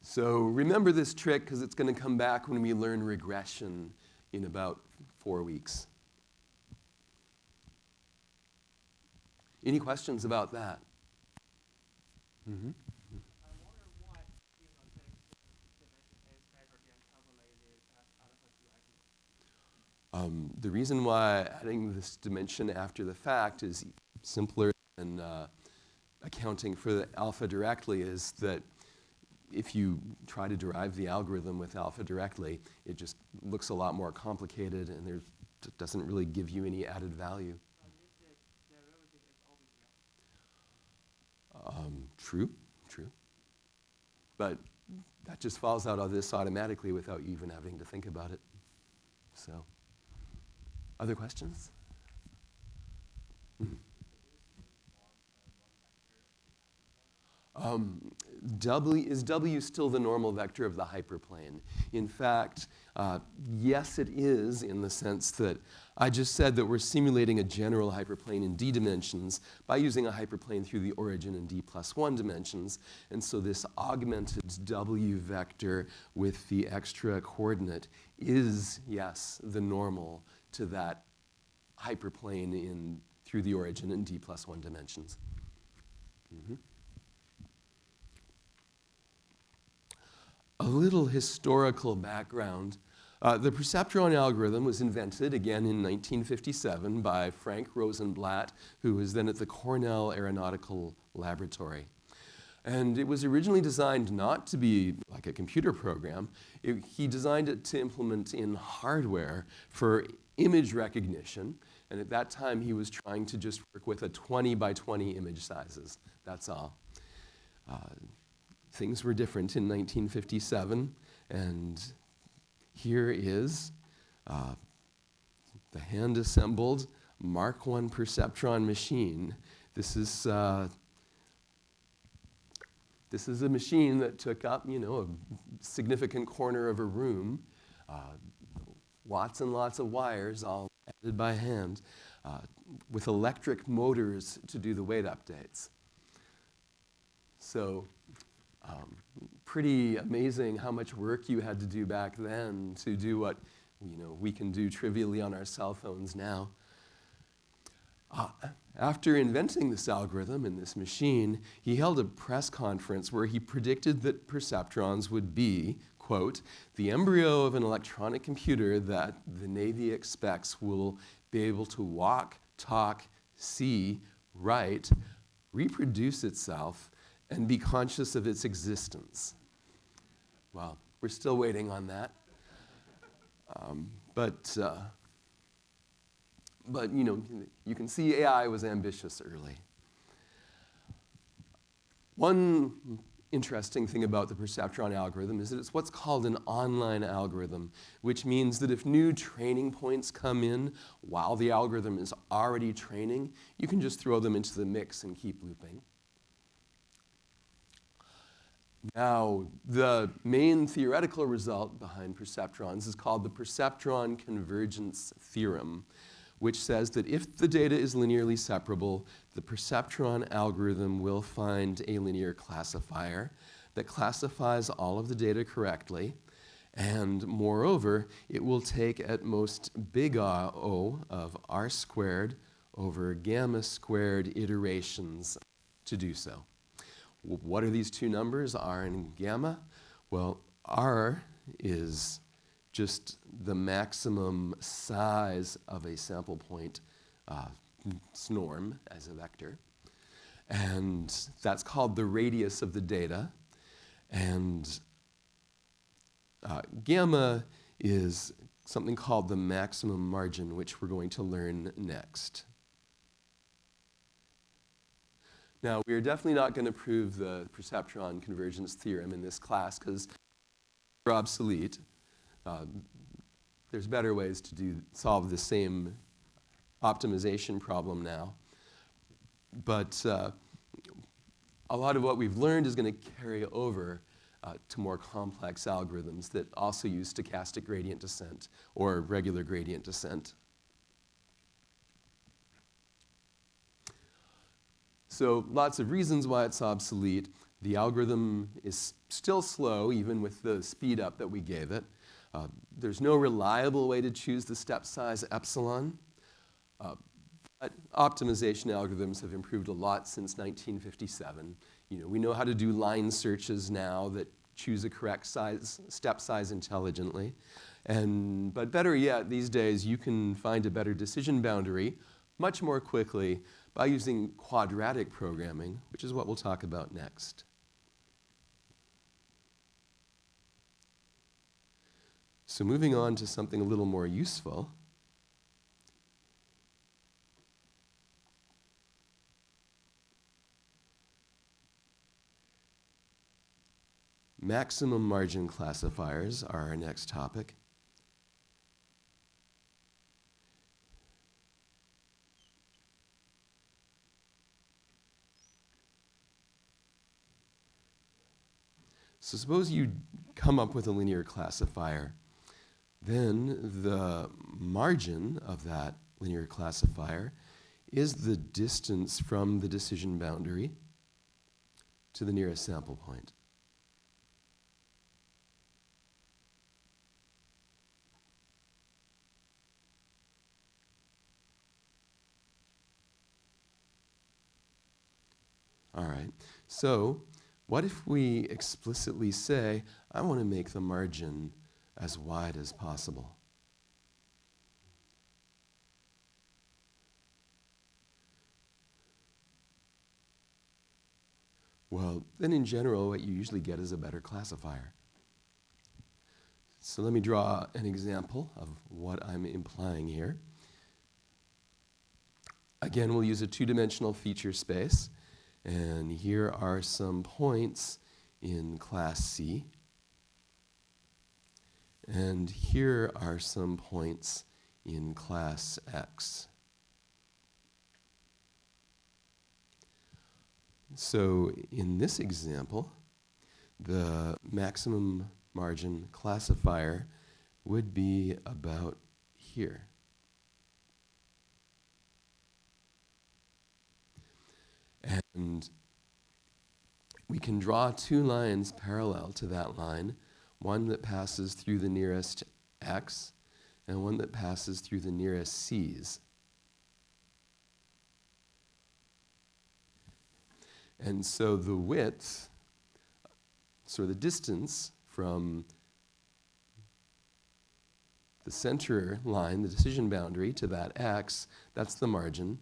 So remember this trick because it's going to come back when we learn regression in about 4 weeks. Any questions about that? Mm-hmm. I wonder why given a dimension is better than calculated as alpha directly. The reason why adding this dimension after the fact is simpler than accounting for the alpha directly is that if you try to derive the algorithm with alpha directly, it just looks a lot more complicated and it doesn't really give you any added value. True. But that just falls out of this automatically without you even having to think about it. So, other questions? Is W still the normal vector of the hyperplane? In fact, yes, it is in the sense that I just said that we're simulating a general hyperplane in d dimensions by using a hyperplane through the origin in d plus 1 dimensions. And so this augmented W vector with the extra coordinate is, yes, the normal to that hyperplane through the origin in d plus 1 dimensions. Mm-hmm. A little historical background. The perceptron algorithm was invented again in 1957 by Frank Rosenblatt, who was then at the Cornell Aeronautical Laboratory. And it was originally designed not to be like a computer program. He designed it to implement in hardware for image recognition. And at that time, he was trying to just work with a 20 by 20 image sizes. That's all. Things were different in 1957, and here is the hand-assembled Mark I perceptron machine. This is a machine that took up, a significant corner of a room, lots and lots of wires, all added by hand, with electric motors to do the weight updates. So pretty amazing how much work you had to do back then to do what we can do trivially on our cell phones now. After inventing this algorithm and this machine, he held a press conference where he predicted that perceptrons would be, quote, the embryo of an electronic computer that the Navy expects will be able to walk, talk, see, write, reproduce itself, and be conscious of its existence. Well, we're still waiting on that. But you can see AI was ambitious early. One interesting thing about the perceptron algorithm is that it's what's called an online algorithm, which means that if new training points come in while the algorithm is already training, you can just throw them into the mix and keep looping. Now, the main theoretical result behind perceptrons is called the perceptron convergence theorem, which says that if the data is linearly separable, the perceptron algorithm will find a linear classifier that classifies all of the data correctly, and moreover, it will take at most big O of r squared over gamma squared iterations to do so. What are these two numbers, r and gamma? Well, r is just the maximum size of a sample point norm as a vector. And that's called the radius of the data. And gamma is something called the maximum margin, which we're going to learn next. Now, we are definitely not going to prove the perceptron convergence theorem in this class because they're obsolete. There's better ways to solve the same optimization problem now. But a lot of what we've learned is going to carry over to more complex algorithms that also use stochastic gradient descent or regular gradient descent. So lots of reasons why it's obsolete. The algorithm is still slow, even with the speed up that we gave it. There's no reliable way to choose the step size epsilon. But optimization algorithms have improved a lot since 1957. We know how to do line searches now that choose a correct step size intelligently. But better yet, these days, you can find a better decision boundary much more quickly by using quadratic programming, which is what we'll talk about next. So moving on to something a little more useful. Maximum margin classifiers are our next topic. So suppose you come up with a linear classifier. Then the margin of that linear classifier is the distance from the decision boundary to the nearest sample point. All right, so what if we explicitly say, I want to make the margin as wide as possible? Well, then in general, what you usually get is a better classifier. So let me draw an example of what I'm implying here. Again, we'll use a two-dimensional feature space. And here are some points in class C. And here are some points in class X. So in this example, the maximum margin classifier would be about here. And we can draw two lines parallel to that line, one that passes through the nearest x and one that passes through the nearest c's. And so the width, so the distance from the center line, the decision boundary, to that x, that's the margin.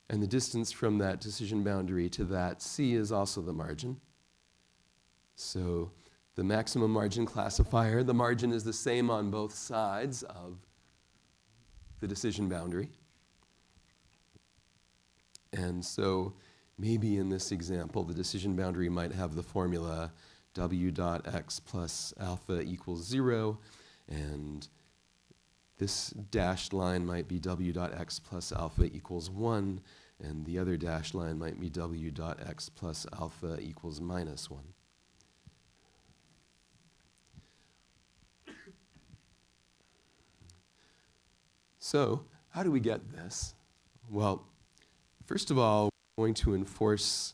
And the distance from that decision boundary to that c is also the margin. So the maximum margin classifier, the margin is the same on both sides of the decision boundary. And so maybe in this example, the decision boundary might have the formula w dot x plus alpha equals 0, and this dashed line might be w dot x plus alpha equals 1, and the other dashed line might be w dot x plus alpha equals minus 1. So how do we get this? Well, first of all, we're going to enforce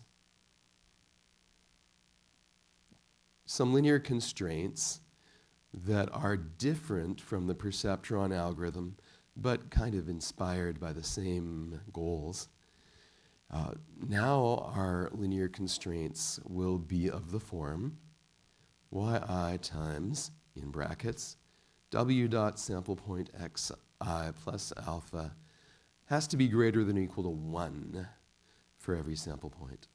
some linear constraints that are different from the perceptron algorithm, but kind of inspired by the same goals. Now our linear constraints will be of the form yi times, in brackets, w dot sample point xi plus alpha has to be greater than or equal to 1 for every sample point.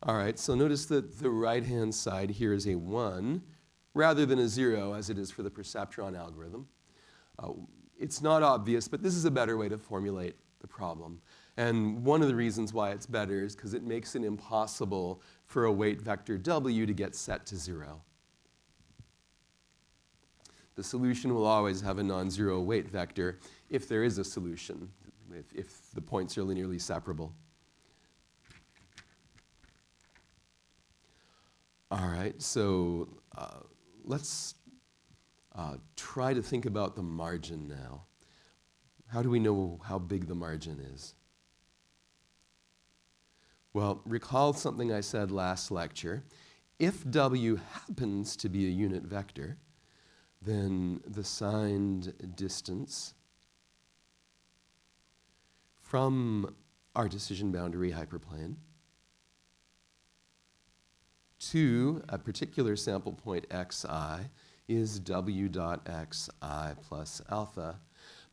All right, so notice that the right-hand side here is a 1 rather than a 0 as it is for the perceptron algorithm. It's not obvious, but this is a better way to formulate the problem. And one of the reasons why it's better is because it makes it impossible for a weight vector w to get set to 0. The solution will always have a non-zero weight vector if there is a solution, if the points are linearly separable. All right, so let's try to think about the margin now. How do we know how big the margin is? Well, recall something I said last lecture. If w happens to be a unit vector, then the signed distance from our decision boundary hyperplane to a particular sample point xi is w dot xi plus alpha.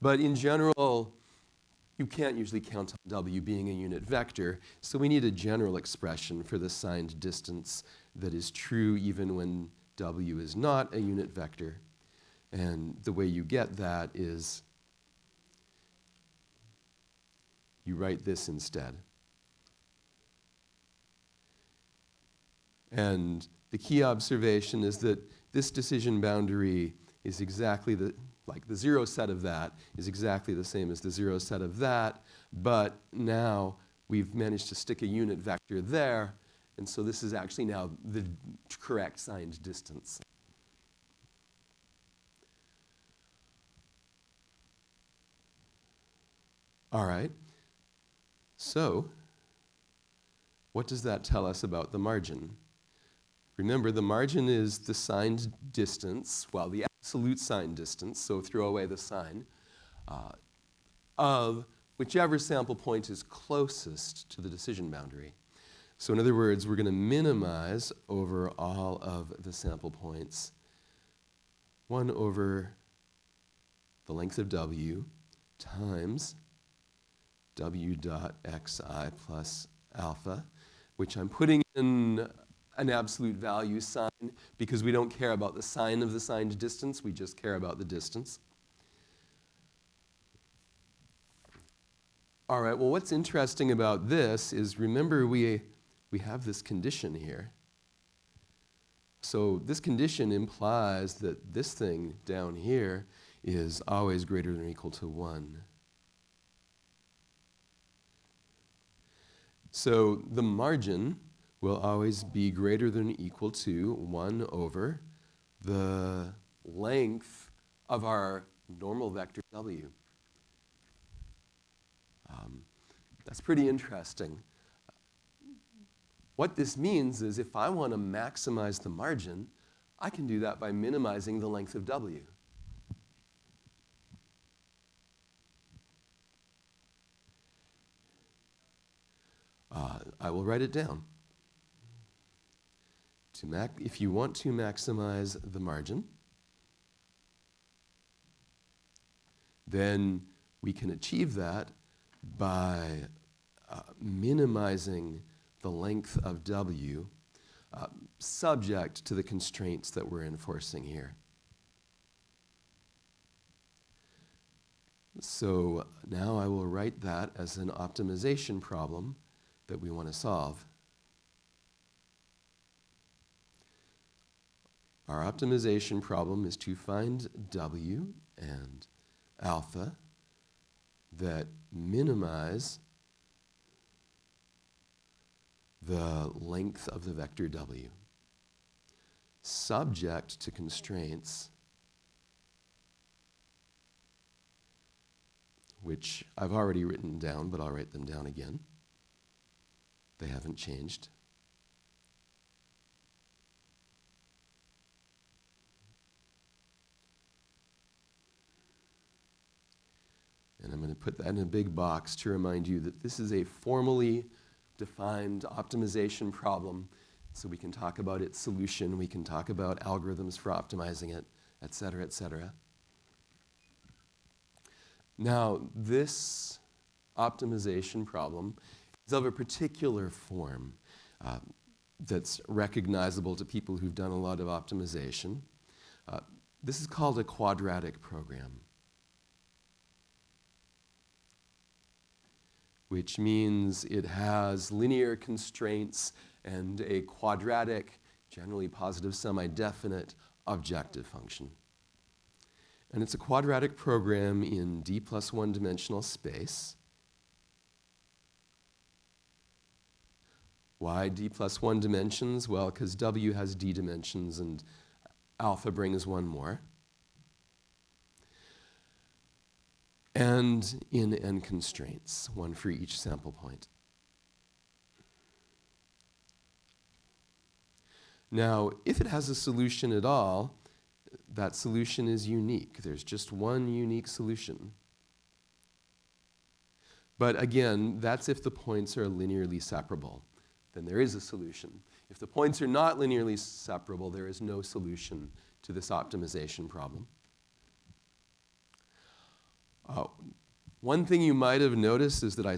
But in general, you can't usually count on w being a unit vector, so we need a general expression for the signed distance that is true even when w is not a unit vector. And the way you get that is you write this instead. And the key observation is that this decision boundary is exactly the zero set of that is exactly the same as the zero set of that, but now we've managed to stick a unit vector there, and so this is actually now the correct signed distance. All right, so what does that tell us about the margin? Remember, the margin is the signed distance, well, the absolute signed distance, so throw away the sign, of whichever sample point is closest to the decision boundary. So in other words, we're going to minimize over all of the sample points 1 over the length of w times w dot xi plus alpha, which I'm putting in an absolute value sign because we don't care about the sign of the signed distance, we just care about the distance. All right, well, what's interesting about this is, remember, we have this condition here. So this condition implies that this thing down here is always greater than or equal to 1. So the margin will always be greater than or equal to 1 over the length of our normal vector w. That's pretty interesting. What this means is if I want to maximize the margin, I can do that by minimizing the length of w. I will write it down. If you want to maximize the margin, then we can achieve that by minimizing the length of w subject to the constraints that we're enforcing here. So now I will write that as an optimization problem that we want to solve. Our optimization problem is to find w and alpha that minimize the length of the vector w, subject to constraints which I've already written down, but I'll write them down again. They haven't changed. And I'm going to put that in a big box to remind you that this is a formally defined optimization problem, so we can talk about its solution, we can talk about algorithms for optimizing it, et cetera, et cetera. Now, this optimization problem is of a particular form that's recognizable to people who've done a lot of optimization. This is called a quadratic program, which means it has linear constraints and a quadratic, generally positive semi-definite objective function. And it's a quadratic program in d+1 dimensional space. Why d+1 dimensions? Well, because w has d dimensions and alpha brings one more. And in n constraints, one for each sample point. Now, if it has a solution at all, that solution is unique. There's just one unique solution. But again, that's if the points are linearly separable. Then there is a solution. If the points are not linearly separable, there is no solution to this optimization problem. One thing you might have noticed is that I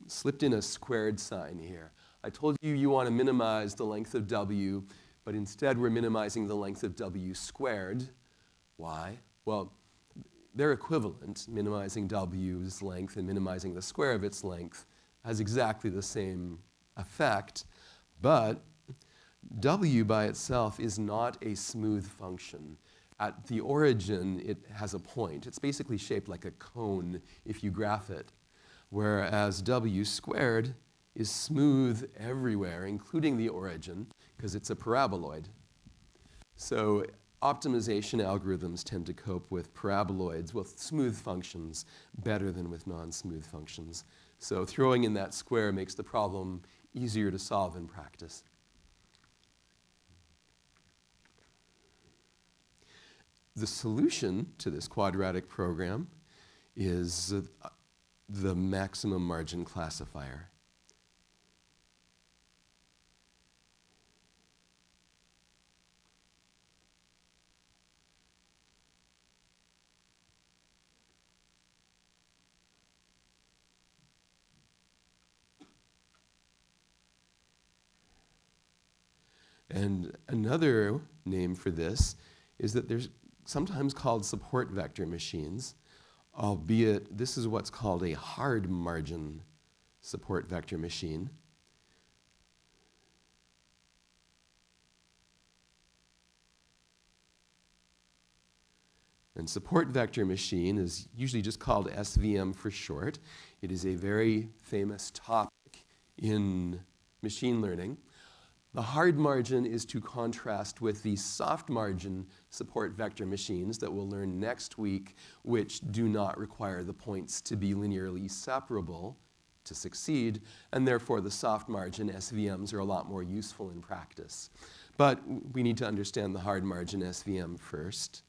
slipped in a squared sign here. I told you you want to minimize the length of w, but instead we're minimizing the length of w squared. Why? Well, they're equivalent. Minimizing w's length and minimizing the square of its length has exactly the same effect, but w by itself is not a smooth function. At the origin, it has a point. It's basically shaped like a cone if you graph it, whereas w squared is smooth everywhere, including the origin, because it's a paraboloid. So optimization algorithms tend to cope with paraboloids, with smooth functions, better than with non-smooth functions. So throwing in that square makes the problem easier to solve in practice. The solution to this quadratic program is the maximum margin classifier. And another name for this is that there's sometimes called support vector machines, albeit this is what's called a hard margin support vector machine. And support vector machine is usually just called SVM for short. It is a very famous topic in machine learning. The hard margin is to contrast with the soft margin support vector machines that we'll learn next week, which do not require the points to be linearly separable to succeed, and therefore the soft margin SVMs are a lot more useful in practice. But we need to understand the hard margin SVM first.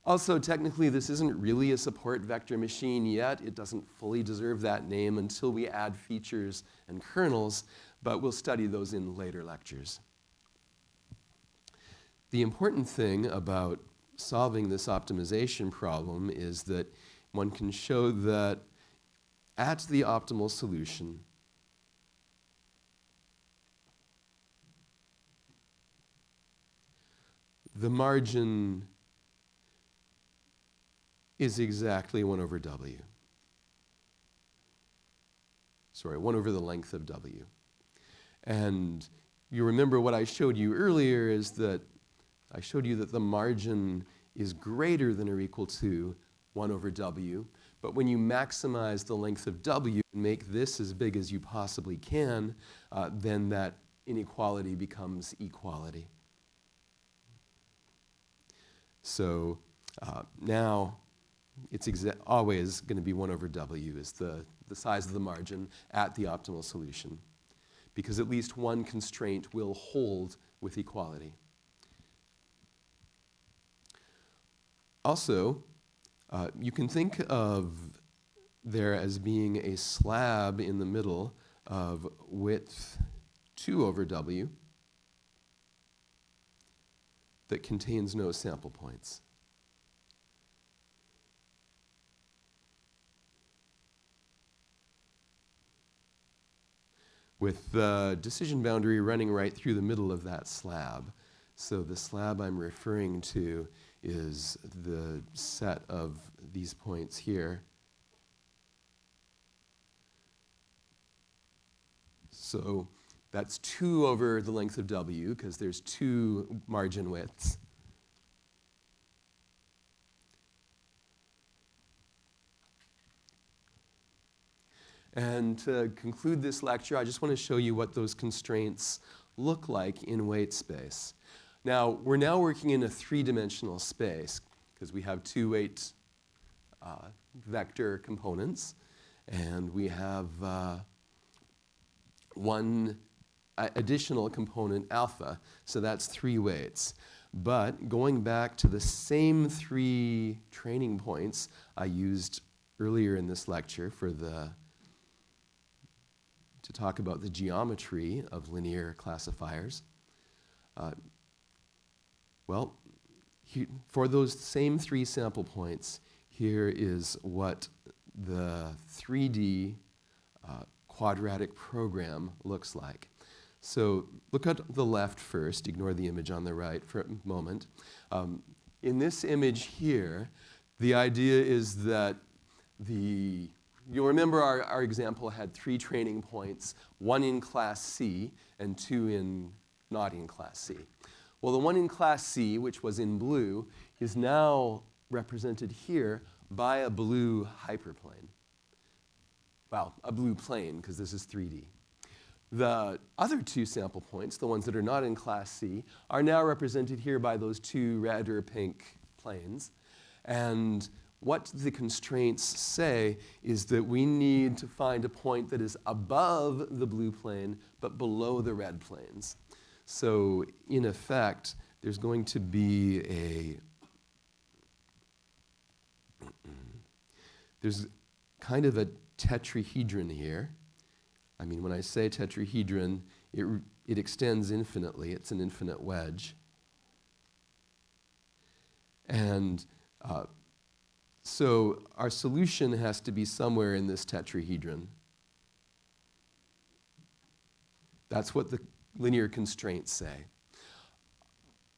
Also, technically, this isn't really a support vector machine yet. It doesn't fully deserve that name until we add features and kernels, but we'll study those in later lectures. The important thing about solving this optimization problem is that one can show that at the optimal solution, the margin is exactly 1 over W. Sorry, 1 over the length of W. And you remember what I showed you earlier is that I showed you that the margin is greater than or equal to 1 over W. But when you maximize the length of W and make this as big as you possibly can, then that inequality becomes equality. So now it's always going to be 1 over W is the size of the margin at the optimal solution, because at least one constraint will hold with equality. Also, you can think of there as being a slab in the middle of width 2 over W that contains no sample points. With the decision boundary running right through the middle of that slab. So the slab I'm referring to is the set of these points here. So that's 2 over the length of W, because there's 2 margin widths. And to conclude this lecture, I just want to show you what those constraints look like in weight space. Now, we're now working in a 3-dimensional space, because we have 2 weight vector components, and we have one additional component, alpha, so that's 3 weights. But going back to the same 3 training points I used earlier in this lecture to talk about the geometry of linear classifiers, for those same 3 sample points, here is what the 3D quadratic program looks like. So look at the left first, ignore the image on the right for a moment. In this image here, the idea is that you'll remember our example had 3 training points, 1 in class C and 2 not in class C. Well, the one in class C, which was in blue, is now represented here by a blue hyperplane. Well, a blue plane, because this is 3D. The other 2 sample points, the ones that are not in class C, are now represented here by those 2 red or pink planes. And what the constraints say is that we need to find a point that is above the blue plane, but below the red planes. So in effect, there's going to be there's kind of a tetrahedron here. I mean, when I say tetrahedron, it extends infinitely. It's an infinite wedge. And so our solution has to be somewhere in this tetrahedron. That's what the linear constraints say.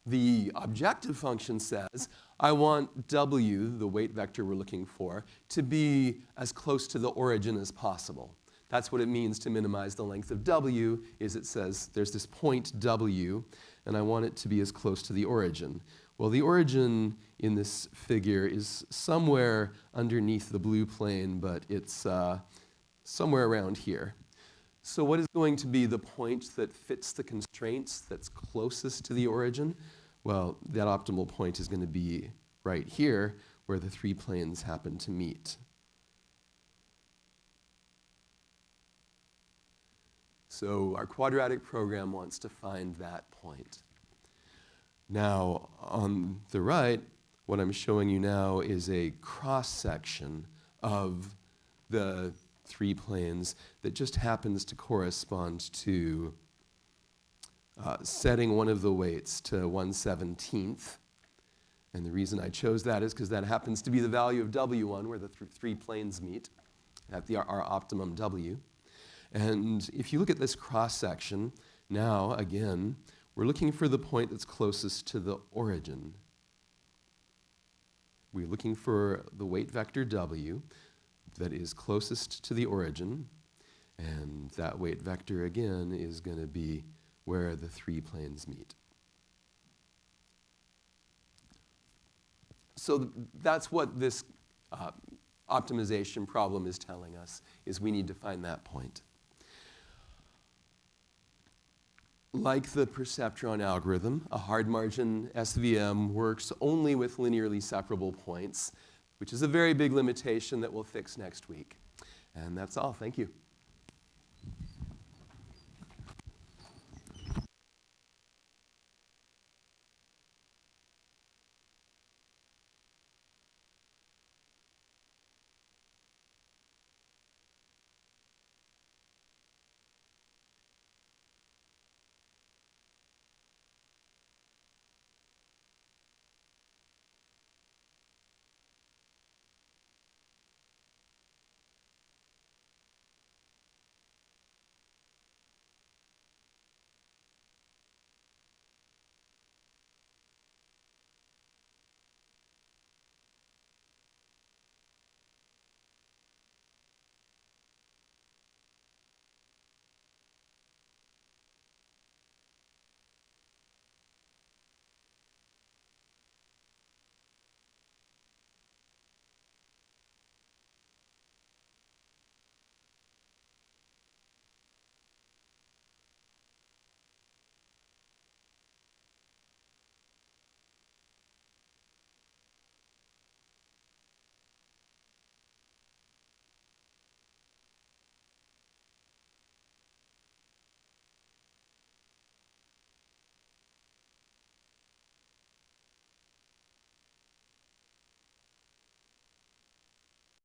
The objective function says, I want W, the weight vector we're looking for, to be as close to the origin as possible. That's what it means to minimize the length of W, is it says there's this point W, and I want it to be as close to the origin. Well, the origin in this figure is somewhere underneath the blue plane, but it's somewhere around here. So what is going to be the point that fits the constraints that's closest to the origin? Well, that optimal point is going to be right here, where the three planes happen to meet. So our quadratic program wants to find that point. Now, on the right, what I'm showing you now is a cross-section of the three planes that just happens to correspond to setting one of the weights to 1/17. And the reason I chose that is because that happens to be the value of W1, where the three planes meet at our optimum W. And if you look at this cross-section, now, again, we're looking for the point that's closest to the origin. We're looking for the weight vector W that is closest to the origin. And that weight vector, again, is going to be where the three planes meet. So that's what this optimization problem is telling us, is we need to find that point. Like the perceptron algorithm, a hard margin SVM works only with linearly separable points, which is a very big limitation that we'll fix next week. And that's all. Thank you.